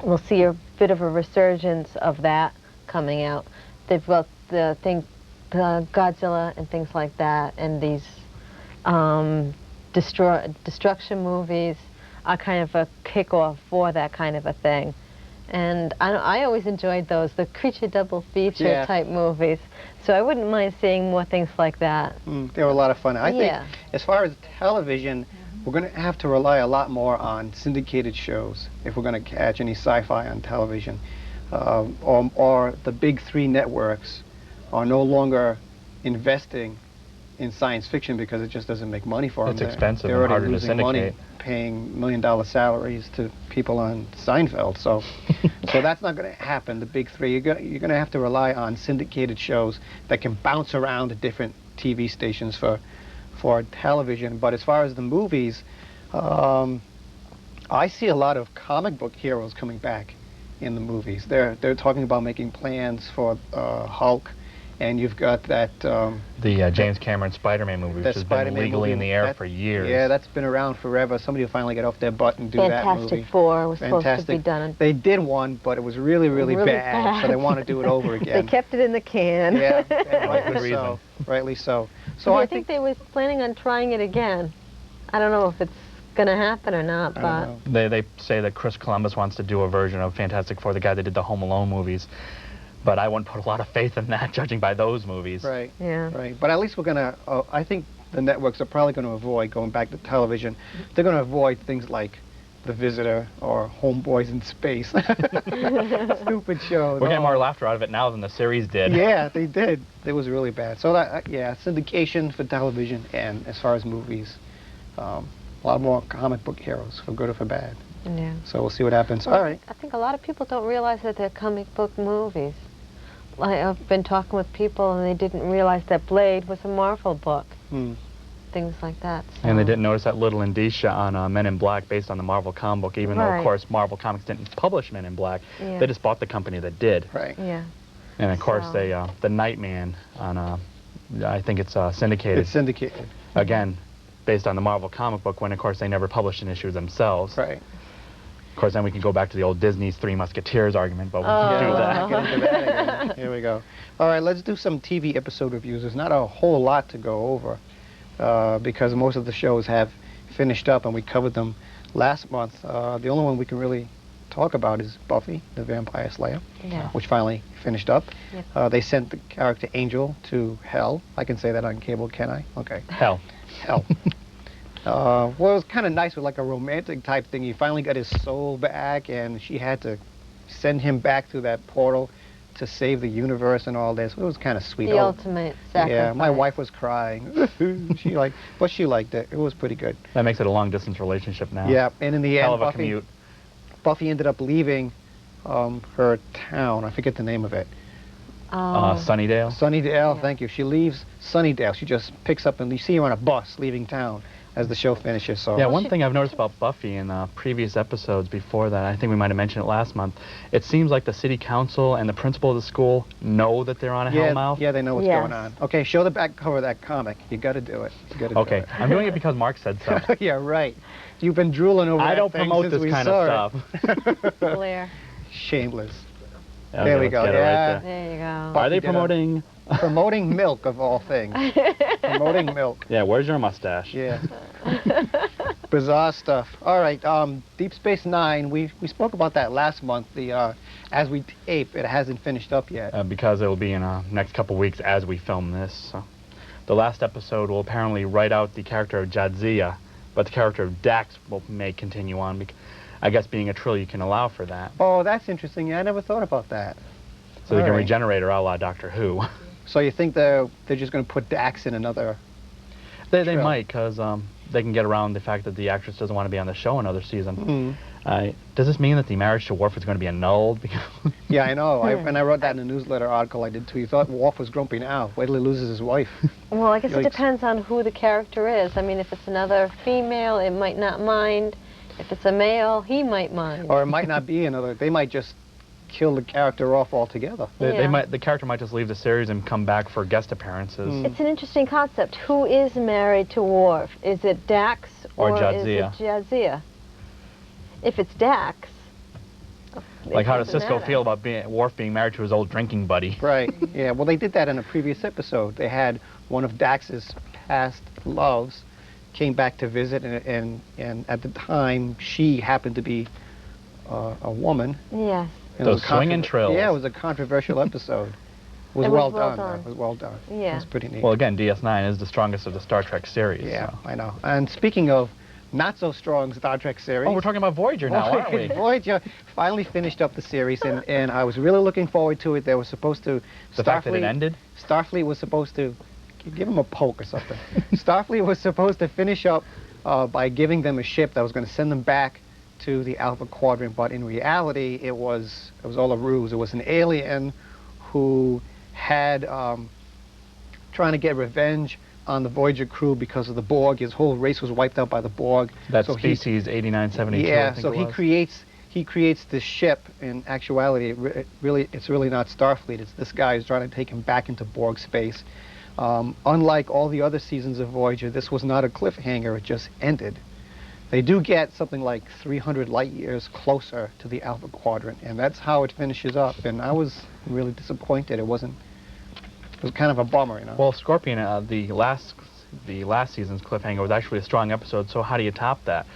C: We'll see a bit of a resurgence of that coming out. They've got the Godzilla and things like that, and these destruction movies are kind of a kickoff for that kind of a thing. And I always enjoyed those, the creature double feature type movies. So I wouldn't mind seeing more things like that.
A: They were a lot of fun. I think
C: Yeah.
A: as far as television, we're going to have to rely a lot more on syndicated shows if we're going to catch any sci-fi on television. Or the big three networks are no longer investing in science fiction because it just doesn't make money for them.
B: It's expensive
A: They're
B: and
A: already
B: harder to
A: losing money
B: syndicate.
A: paying $1 million salaries to people on Seinfeld. So that's not going to happen, the big three. You're going to have to rely on syndicated shows that can bounce around to different TV stations for television. But as far as the movies, I see a lot of comic book heroes coming back in the movies. They're talking about making plans for Hulk and you've got that
B: the James Cameron Spider-Man movie, which
A: that
B: has been
A: Spider-Man
B: legally in
A: movie,
B: the air
A: that-
B: for years.
A: Yeah, that's been around forever. Somebody will finally get off their butt and do that movie.
C: Fantastic Four was supposed to be
A: Fantastic.
C: done.
A: They did one, but it was really, really, bad, so they want to do it over
C: They
A: again.
C: kept it in the can.
A: Yeah, and rightly
B: Good
A: so. Rightly so.
C: So
A: So
C: I think they was planning on trying it again. I don't know if it's going to happen or not,
A: I
C: but
A: don't know.
B: They say that Chris Columbus wants to do a version of Fantastic Four, the guy that did the Home Alone movies. But I wouldn't put a lot of faith in that, judging by those movies.
A: Right.
C: yeah.
A: Right. But at least we're gonna. I think the networks are probably going to avoid going back to television. They're going to avoid things like The Visitor or Homeboys in Space. Stupid shows.
B: We're getting more laughter out of it now than the series did.
A: Yeah, they did. It was really bad. So that, yeah, syndication for television, and as far as movies, a lot more comic book heroes, for good or for bad.
C: Yeah.
A: So we'll see what happens.
C: Well,
A: All right.
C: I think a lot of people don't realize that they're comic book movies. I've been talking with people and they didn't realize that Blade was a Marvel book.
A: Hmm.
C: Things like that.
B: And they
C: so-
B: didn't notice that little indicia on Men in Black based on the Marvel comic book, even though,
C: Right.
B: of course, Marvel Comics didn't publish Men in Black.
C: Yeah.
B: They just bought the company that did.
A: Right.
C: Yeah.
B: And, of course,
C: So-
B: they the Nightman on, I think it's syndicated.
A: It's syndicated.
B: Again, based on the Marvel comic book, when, of course, they never published an issue themselves.
A: Right.
B: Of course, then we can go back to the old Disney's Three Musketeers argument, but we
C: Oh.
B: won't do
A: We'll
B: that.
A: not get into that again. Here we go. All right, let's do some TV episode reviews. There's not a whole lot to go over because most of the shows have finished up and we covered them last month. The only one we can really talk about is Buffy, the Vampire Slayer,
C: Yeah.
A: which finally finished up.
C: Yep.
A: They sent the character Angel to hell. I can say that on cable, can I? Okay.
B: Hell.
A: Hell. Well, it was kind of nice with like a romantic type thing. He finally got his soul back, and she had to send him back through that portal to save the universe and all this. It was kind of sweet.
C: The ultimate sacrifice.
A: Yeah, my wife was crying. But she liked it. It was pretty good.
B: That makes it a long-distance relationship now.
A: Yeah, and in the
B: Hell
A: end,
B: of a commute.
A: Buffy ended up leaving her town. I forget the name of it.
B: Sunnydale.
A: Sunnydale.
C: Yeah.
A: Thank you. She leaves Sunnydale. She just picks up, and you see her on a bus leaving town as the show finishes. So
B: Yeah, one thing I've noticed about Buffy in previous episodes before that, I think we might have mentioned it last month, it seems like the city council and the principal of the school know that they're on a hellmouth.
A: Yeah, they know what's
C: Yes.
A: going on. Okay, show the back cover of that comic. You got to do it. You got to
B: Okay,
A: do
B: I'm doing it because Mark said so.
A: it. Yeah, right. You've been drooling over
B: I
A: that
B: don't
A: thing
B: promote
A: since
B: this
A: we
B: kind
A: saw
B: of
A: it.
B: stuff.
C: Blair.
A: Shameless.
B: Okay,
A: There we
B: let's
A: go,
B: get it right
A: yeah.
B: there.
C: There you go.
B: Are
A: Buffy
B: they
A: did a-
B: promoting?
A: Promoting milk of all things. Promoting milk.
B: Yeah, where's your mustache?
A: Yeah. Bizarre stuff. All right. Deep Space Nine. We spoke about that last month. The as we tape, it hasn't finished up yet.
B: Because it will be in next couple weeks as we film this. So. The last episode will apparently write out the character of Jadzia, but the character of Dax may continue on. I guess being a trill, you can allow for that.
A: Oh, that's interesting. Yeah, I never thought about that.
B: So they
A: All
B: can
A: right.
B: regenerate her a la Doctor Who.
A: So you think they're just going to put Dax in another?
B: They
A: Trill.
B: might, because they can get around the fact that the actress doesn't want to be on the show another season.
A: Mm.
B: Does this mean that the marriage to Worf is going to be annulled?
A: Yeah, I know. And I wrote that in a newsletter article I did too. You thought Worf was grumpy now. Wait till he loses his wife.
C: Well, I guess
A: Yikes.
C: it depends on who the character is. I mean, if it's another female, it might not mind. If it's a male, he might mind.
A: Or it might not be another. They might just kill the character off altogether.
C: Yeah.
B: The character might just leave the series and come back for guest appearances.
A: Mm.
C: It's an interesting concept. Who is married to Worf? Is it Dax
B: Or
C: is
B: Jadzia.
C: it Jadzia? If it's Dax,
B: Like,
C: it
B: how does
C: doesn't
B: Cisco
C: matter.
B: feel about Worf being married to his old drinking buddy?
A: Right. Yeah. Well, they did that in a previous episode. They had one of Dax's past loves came back to visit, and at the time she happened to be a woman.
C: Yes.
A: And it
B: Those
A: was
B: swinging trills.
A: Yeah, it was a controversial episode. It was
C: It was
A: well
C: well
A: done.
C: done.
A: It was well done.
C: Yeah.
A: It was pretty neat.
B: Well, again, DS9 is the strongest of the Star Trek series.
A: yeah,
B: so.
A: I know. And speaking of not so strong Star Trek series.
B: Oh, we're talking about Voyager now, aren't we?
A: Voyager finally finished up the series, and I was really looking forward to it. They were supposed to.
B: The fact that it ended?
A: Starfleet was supposed to give them a poke or something. Starfleet was supposed to finish up by giving them a ship that was going to send them back to the Alpha Quadrant, but in reality, it was all a ruse. It was an alien who had trying to get revenge on the Voyager crew because of the Borg. His whole race was wiped out by the Borg.
B: That
A: So he-
B: species 8972. I
A: Yeah,
B: think
A: so
B: it
A: he
B: was.
A: he creates this ship. In actuality, it's really not Starfleet. It's this guy who's trying to take him back into Borg space. Unlike all the other seasons of Voyager, this was not a cliffhanger. It just ended. They do get something like 300 light years closer to the Alpha Quadrant, and that's how it finishes up. And I was really disappointed. It was kind of a bummer, you know.
B: Well, Scorpion, the last season's cliffhanger was actually a strong episode. So how do you top that?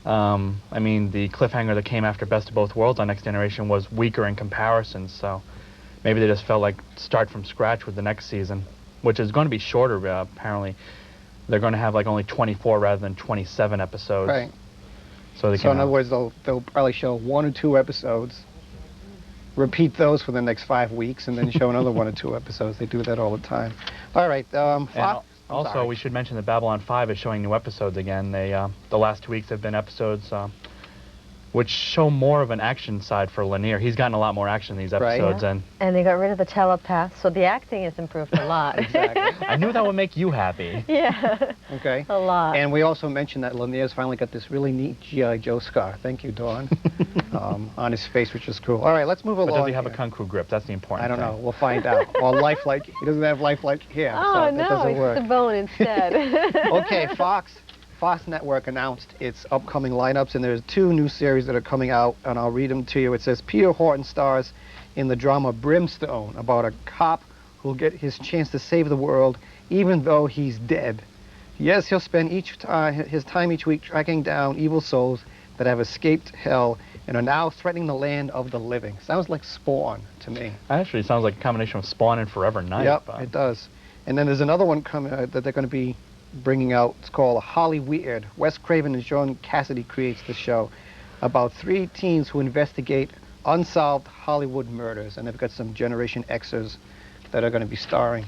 B: I mean, the cliffhanger that came after Best of Both Worlds on Next Generation was weaker in comparison. So maybe they just felt like start from scratch with the next season, which is going to be shorter. Apparently, they're going to have like only 24 rather than 27 episodes.
A: Right.
B: So
A: in other words, they'll probably show 1 or 2 episodes, repeat those for the next 5 weeks, and then show another 1 or 2 episodes. They do that all the time. All right.
B: Also, we should mention that Babylon 5 is showing new episodes again. The last 2 weeks have been episodes which show more of an action side for Lanier. He's gotten a lot more action in these episodes.
C: Right. And they got rid of the telepath, so the acting has improved a lot.
A: Exactly.
B: I knew that would make you happy.
C: Yeah.
A: Okay.
C: A lot.
A: And we also mentioned that Lanier's finally got this really neat G.I. Joe scar. Thank you, Dawn. On his face, which is cool. All right, let's move along.
B: But does he have a kung fu grip? That's the important
A: I don't
B: thing.
A: know. We'll find out. Or lifelike. He doesn't have lifelike hair.
C: Oh,
A: so
C: no,
A: that doesn't
C: it's
A: work.
C: the bone instead.
A: Okay, Fox Network announced its upcoming lineups, and there's 2 new series that are coming out, and I'll read them to you. It says Peter Horton stars in the drama Brimstone, about a cop who'll get his chance to save the world even though he's dead. Yes, he'll spend his time each week tracking down evil souls that have escaped hell and are now threatening the land of the living. Sounds like Spawn to me.
B: Actually, it sounds like a combination of Spawn and Forever Night.
A: Yep, it does. And then there's another one coming that they're going to be bringing out. It's called Holly Weird. Wes Craven and John Cassidy creates the show about 3 teens who investigate unsolved Hollywood murders, and they've got some Generation Xers that are going to be starring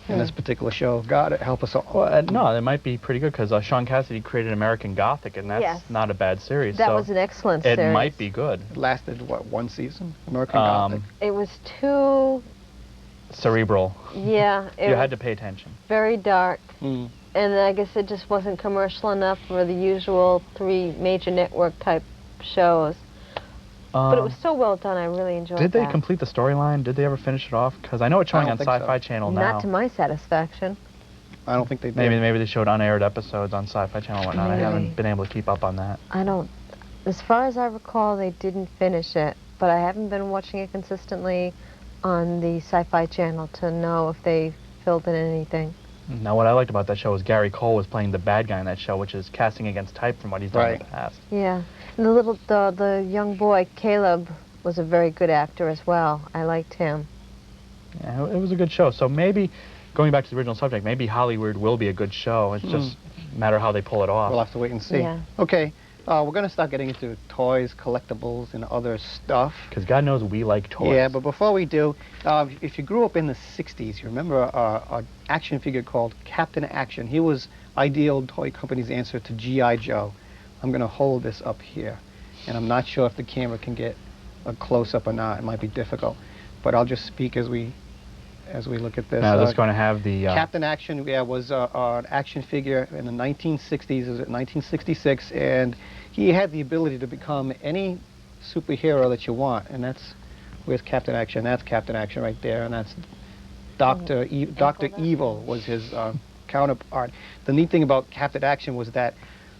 A: in this particular show. God help us all.
B: Well, no, it might be pretty good because Sean Cassidy created American Gothic, and that's not a bad series.
C: That was an excellent series.
B: It might be good.
A: It lasted, what, 1 season? American Gothic?
C: It was too...
B: cerebral.
C: Yeah.
B: You had to pay attention.
C: Very dark. And I guess it just wasn't commercial enough for the usual 3 major network type shows. But it was so well done, I really enjoyed it.
B: Did they complete the storyline? Did they ever finish it off? Because I know it's showing on Sci-Fi Channel now.
C: Not to my satisfaction.
A: I don't think they did.
B: Maybe they showed unaired episodes on Sci-Fi Channel and whatnot.
C: Maybe.
B: I haven't been able to keep up on that.
C: I don't... As far as I recall, they didn't finish it. But I haven't been watching it consistently on the Sci-Fi Channel to know if they filled in anything.
B: Now, what I liked about that show was Gary Cole was playing the bad guy in that show, which is casting against type from what he's done in the past.
C: Yeah. And the young boy, Caleb, was a very good actor as well. I liked him.
B: Yeah, it was a good show. So maybe, going back to the original subject, maybe Hollywood will be a good show. It's just a matter of how they pull it off.
A: We'll have to wait and see.
C: Yeah.
A: Okay. We're going to start getting into toys, collectibles, and other stuff.
B: Because God knows we like toys.
A: Yeah, but before we do, if you grew up in the 60s, you remember an action figure called Captain Action. He was Ideal Toy Company's answer to G.I. Joe. I'm going to hold this up here, and I'm not sure if the camera can get a close-up or not. It might be difficult, but I'll just speak as we look at this.
B: Now, this is going to have the...
A: Captain Action, was an action figure in the 1960s. It was 1966, and he had the ability to become any superhero that you want, and that's where's Captain Action. That's Captain Action right there, and that's Dr. Evil was his counterpart. The neat thing about Captain Action was that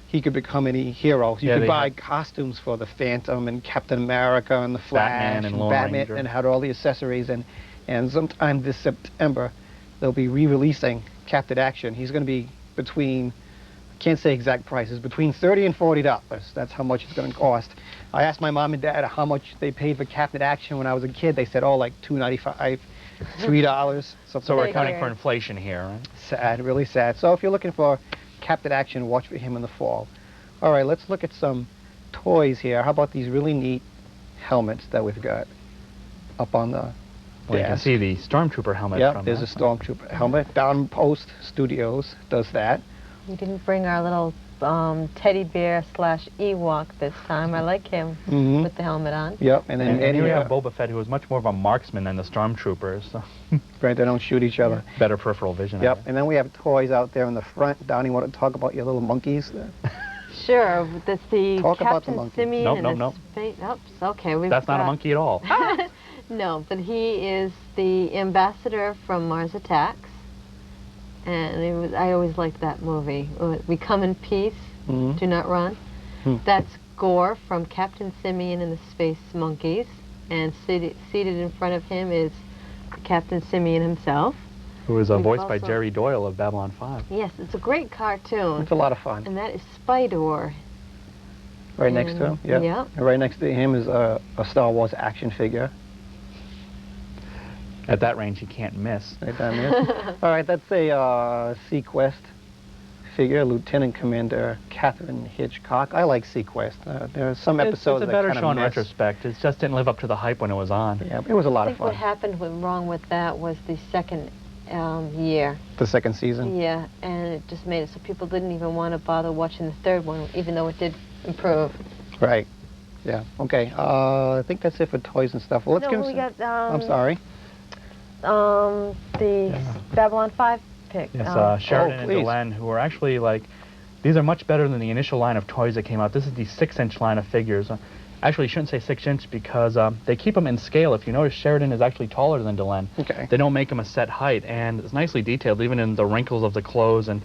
A: he could become any hero. You could buy costumes for the Phantom and Captain America and the Flash
B: Batman and Lone Ranger.
A: and had all the accessories. And sometime this September, they'll be re-releasing Captain Action. He's going to be between, I can't say exact prices, between $30 and $40. That's how much it's going to cost. I asked my mom and dad how much they paid for Captain Action when I was a kid. They said, oh, like $2.95, $3.
B: So we're accounting for inflation here, right?
A: Sad, really sad. So if you're looking for Captain Action, watch for him in the fall. All right, let's look at some toys here. How about these really neat helmets that we've got up on the...
B: Well, you can see the Stormtrooper helmet.
A: Yep, there's a Stormtrooper helmet. Downpost Studios does that.
C: We didn't bring our little teddy bear / Ewok this time. I like him with the helmet on.
A: Yep, and then
B: here we have Boba Fett, who was much more of a marksman than the Stormtroopers. So.
A: Right, they don't shoot each other.
B: Better peripheral vision.
A: Yep, and then we have toys out there in the front. Donnie, want to talk about your little monkeys?
C: Sure, that's the
A: Talk about the
C: Captain
A: monkey.
C: Simeon
B: Nope,
C: and
B: nope,
C: the
B: nope.
C: space. Oops, okay, we've
B: That's not a
C: got-
B: monkey at all.
C: No, but he is the ambassador from Mars Attacks, and I always liked that movie. We come in peace,
A: Mhm.
C: do not run. That's Gore from Captain Simeon and the Space Monkeys, and seated in front of him is Captain Simeon himself.
B: Who is
C: We've
B: voiced by
C: also-
B: Jerry Doyle of Babylon 5.
C: Yes, it's a great cartoon,
A: It's a lot of fun.
C: and that is Spydor.
A: Right next to him, yeah.
C: Yep.
A: And right next to him is a Star Wars action figure.
B: At that range, you can't miss.
A: Right down there. All right, that's a Sequest figure, Lieutenant Commander Catherine Hitchcock. I like Sequest. There are some episodes
B: it's a
A: that
B: better
A: kind
B: show
A: of
B: in
A: mess.
B: retrospect. It just didn't live up to the hype when it was on.
A: Yeah, it was a lot
C: I
A: of
C: think what
A: fun.
C: happened wrong with that was the second year.
A: The second season.
C: Yeah, and it just made it so people didn't even want to bother watching the third one, even though it did improve.
A: Right. Yeah. Okay. I think that's it for toys and stuff. Well, let's
C: No,
A: give
C: we
A: some.
C: got,
A: I'm sorry.
C: The Babylon 5 pick.
B: Yes, Sheridan and
A: please.
B: Delenn, who are actually like, these are much better than the initial line of toys that came out. This is the 6-inch line of figures. Actually, you shouldn't say 6-inch because they keep them in scale. If you notice, Sheridan is actually taller than Delenn.
A: Okay.
B: They don't make him a set height, and it's nicely detailed, even in the wrinkles of the clothes and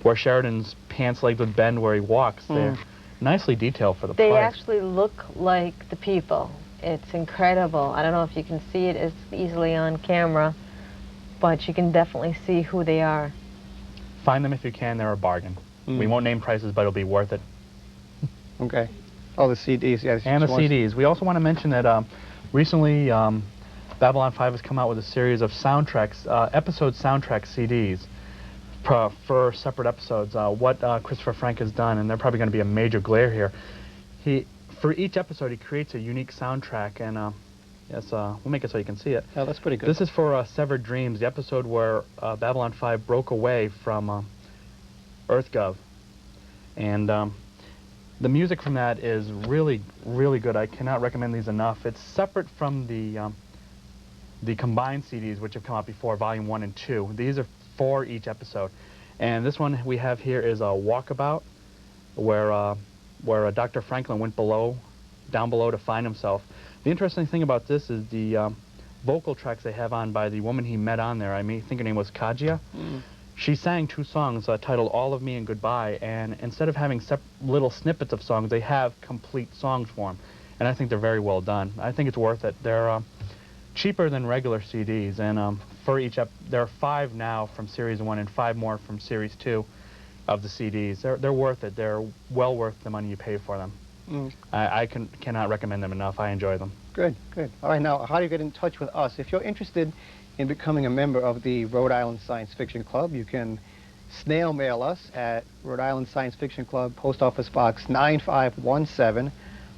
B: where Sheridan's pants leg would bend where he walks. They're nicely detailed for the
C: They
B: price.
C: actually look like the people. It's incredible. I don't know if you can see it as easily on camera, but you can definitely see who they are.
B: Find them if you can. They're a bargain. We won't name prices, but it'll be worth it.
A: Okay. Oh, the CDs. Yeah.
B: And the CDs. We also want to mention that recently Babylon 5 has come out with a series of soundtracks, episode soundtrack CDs for separate episodes. What Christopher Frank has done, and they're probably going to be a major glare here. For each episode, he creates a unique soundtrack, and yes, we'll make it so you can see it.
A: Oh, that's pretty good.
B: This is for Severed Dreams, the episode where Babylon 5 broke away from EarthGov. And the music from that is really, really good. I cannot recommend these enough. It's separate from the combined CDs, which have come out before, Volume 1 and 2. These are for each episode. And this one we have here is a Walkabout, where Dr. Franklin went down below to find himself. The interesting thing about this is the vocal tracks they have on by the woman he met on there. I think her name was Kajia. She sang 2 songs titled All of Me and Goodbye, and instead of having little snippets of songs, they have complete songs for them. And I think they're very well done. I think it's worth it. They're cheaper than regular CDs, and for each there are 5 now from Series 1 and 5 more from Series 2 of the CDs. They're worth it. They're well worth the money you pay for them. I cannot recommend them enough. I enjoy them.
A: Good, good. All right, now, how do you get in touch with us? If you're interested in becoming a member of the Rhode Island Science Fiction Club, you can snail mail us at Rhode Island Science Fiction Club, Post Office Box 9517,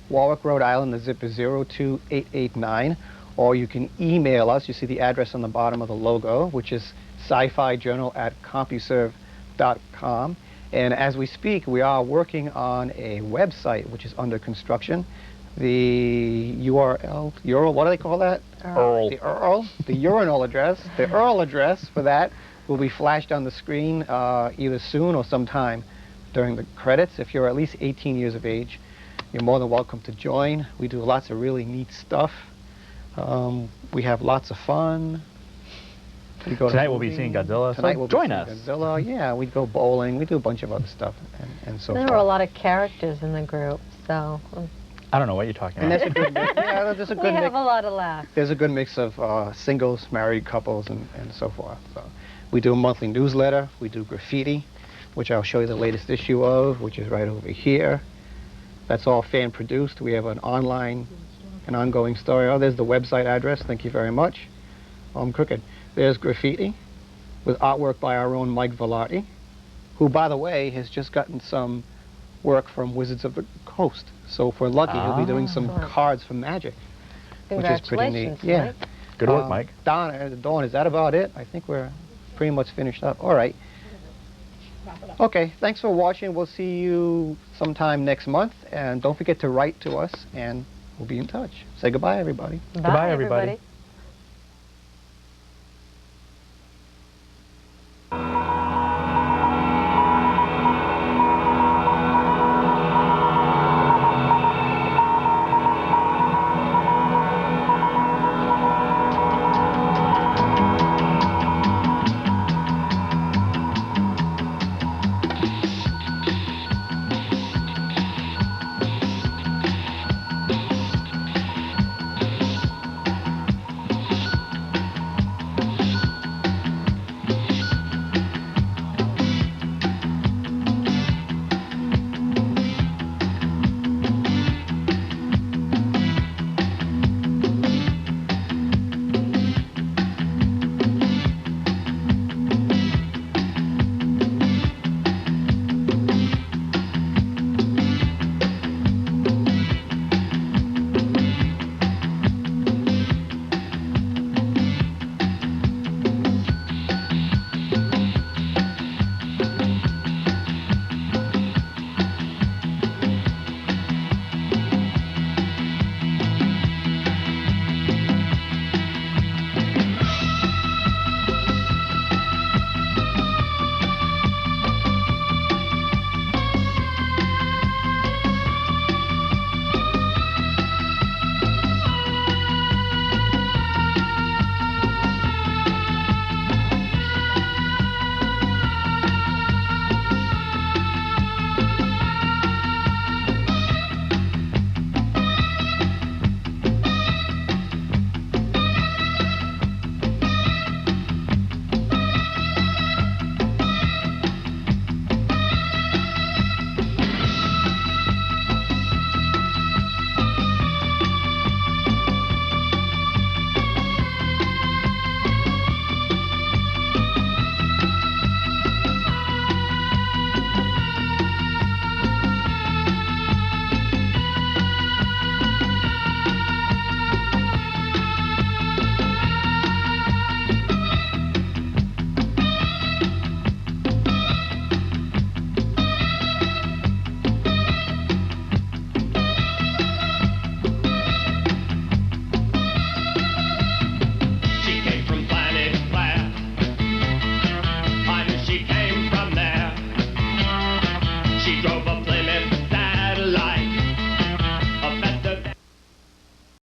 A: Warwick, Rhode Island. The zip is 02889. Or you can email us. You see the address on the bottom of the logo, which is sci-fi journal at CompuServe.com. And as we speak, we are working on a website which is under construction. The URL, what do they call that? The urinal address, the URL address for that will be flashed on the screen either soon or sometime during the credits. If you're at least 18 years of age, you're more than welcome to join. We do lots of really neat stuff. We have lots of fun.
B: Tonight we'll be seeing Godzilla,
A: Tonight
B: so
A: we'll be
B: join
A: seeing
B: us.
A: Godzilla, yeah, we go bowling, we do a bunch of other stuff, and so
C: There
A: forth.
C: were a lot of characters in the group, so
B: I don't know what you're talking
A: And
B: about.
A: that's a good mix. Yeah, there's a
C: we
A: good
C: have
A: mix.
C: a lot of laughs.
A: There's a good mix of singles, married couples, and so forth. So we do a monthly newsletter. We do graffiti, which I'll show you the latest issue of, which is right over here. That's all fan produced. We have an ongoing story. Oh, there's the website address. Thank you very much. I'm crooked. There's graffiti with artwork by our own Mike Velarde, who, by the way, has just gotten some work from Wizards of the Coast. So if we're lucky, he'll be doing some cards from Magic, which is pretty neat.
C: Congratulations,
A: Yeah.
C: Mike.
B: Good work, Mike.
A: Dawn, is that about it? I think we're pretty much finished up. All right. Okay, thanks for watching. We'll see you sometime next month. And don't forget to write to us, and we'll be in touch. Say goodbye, everybody.
B: Goodbye, everybody.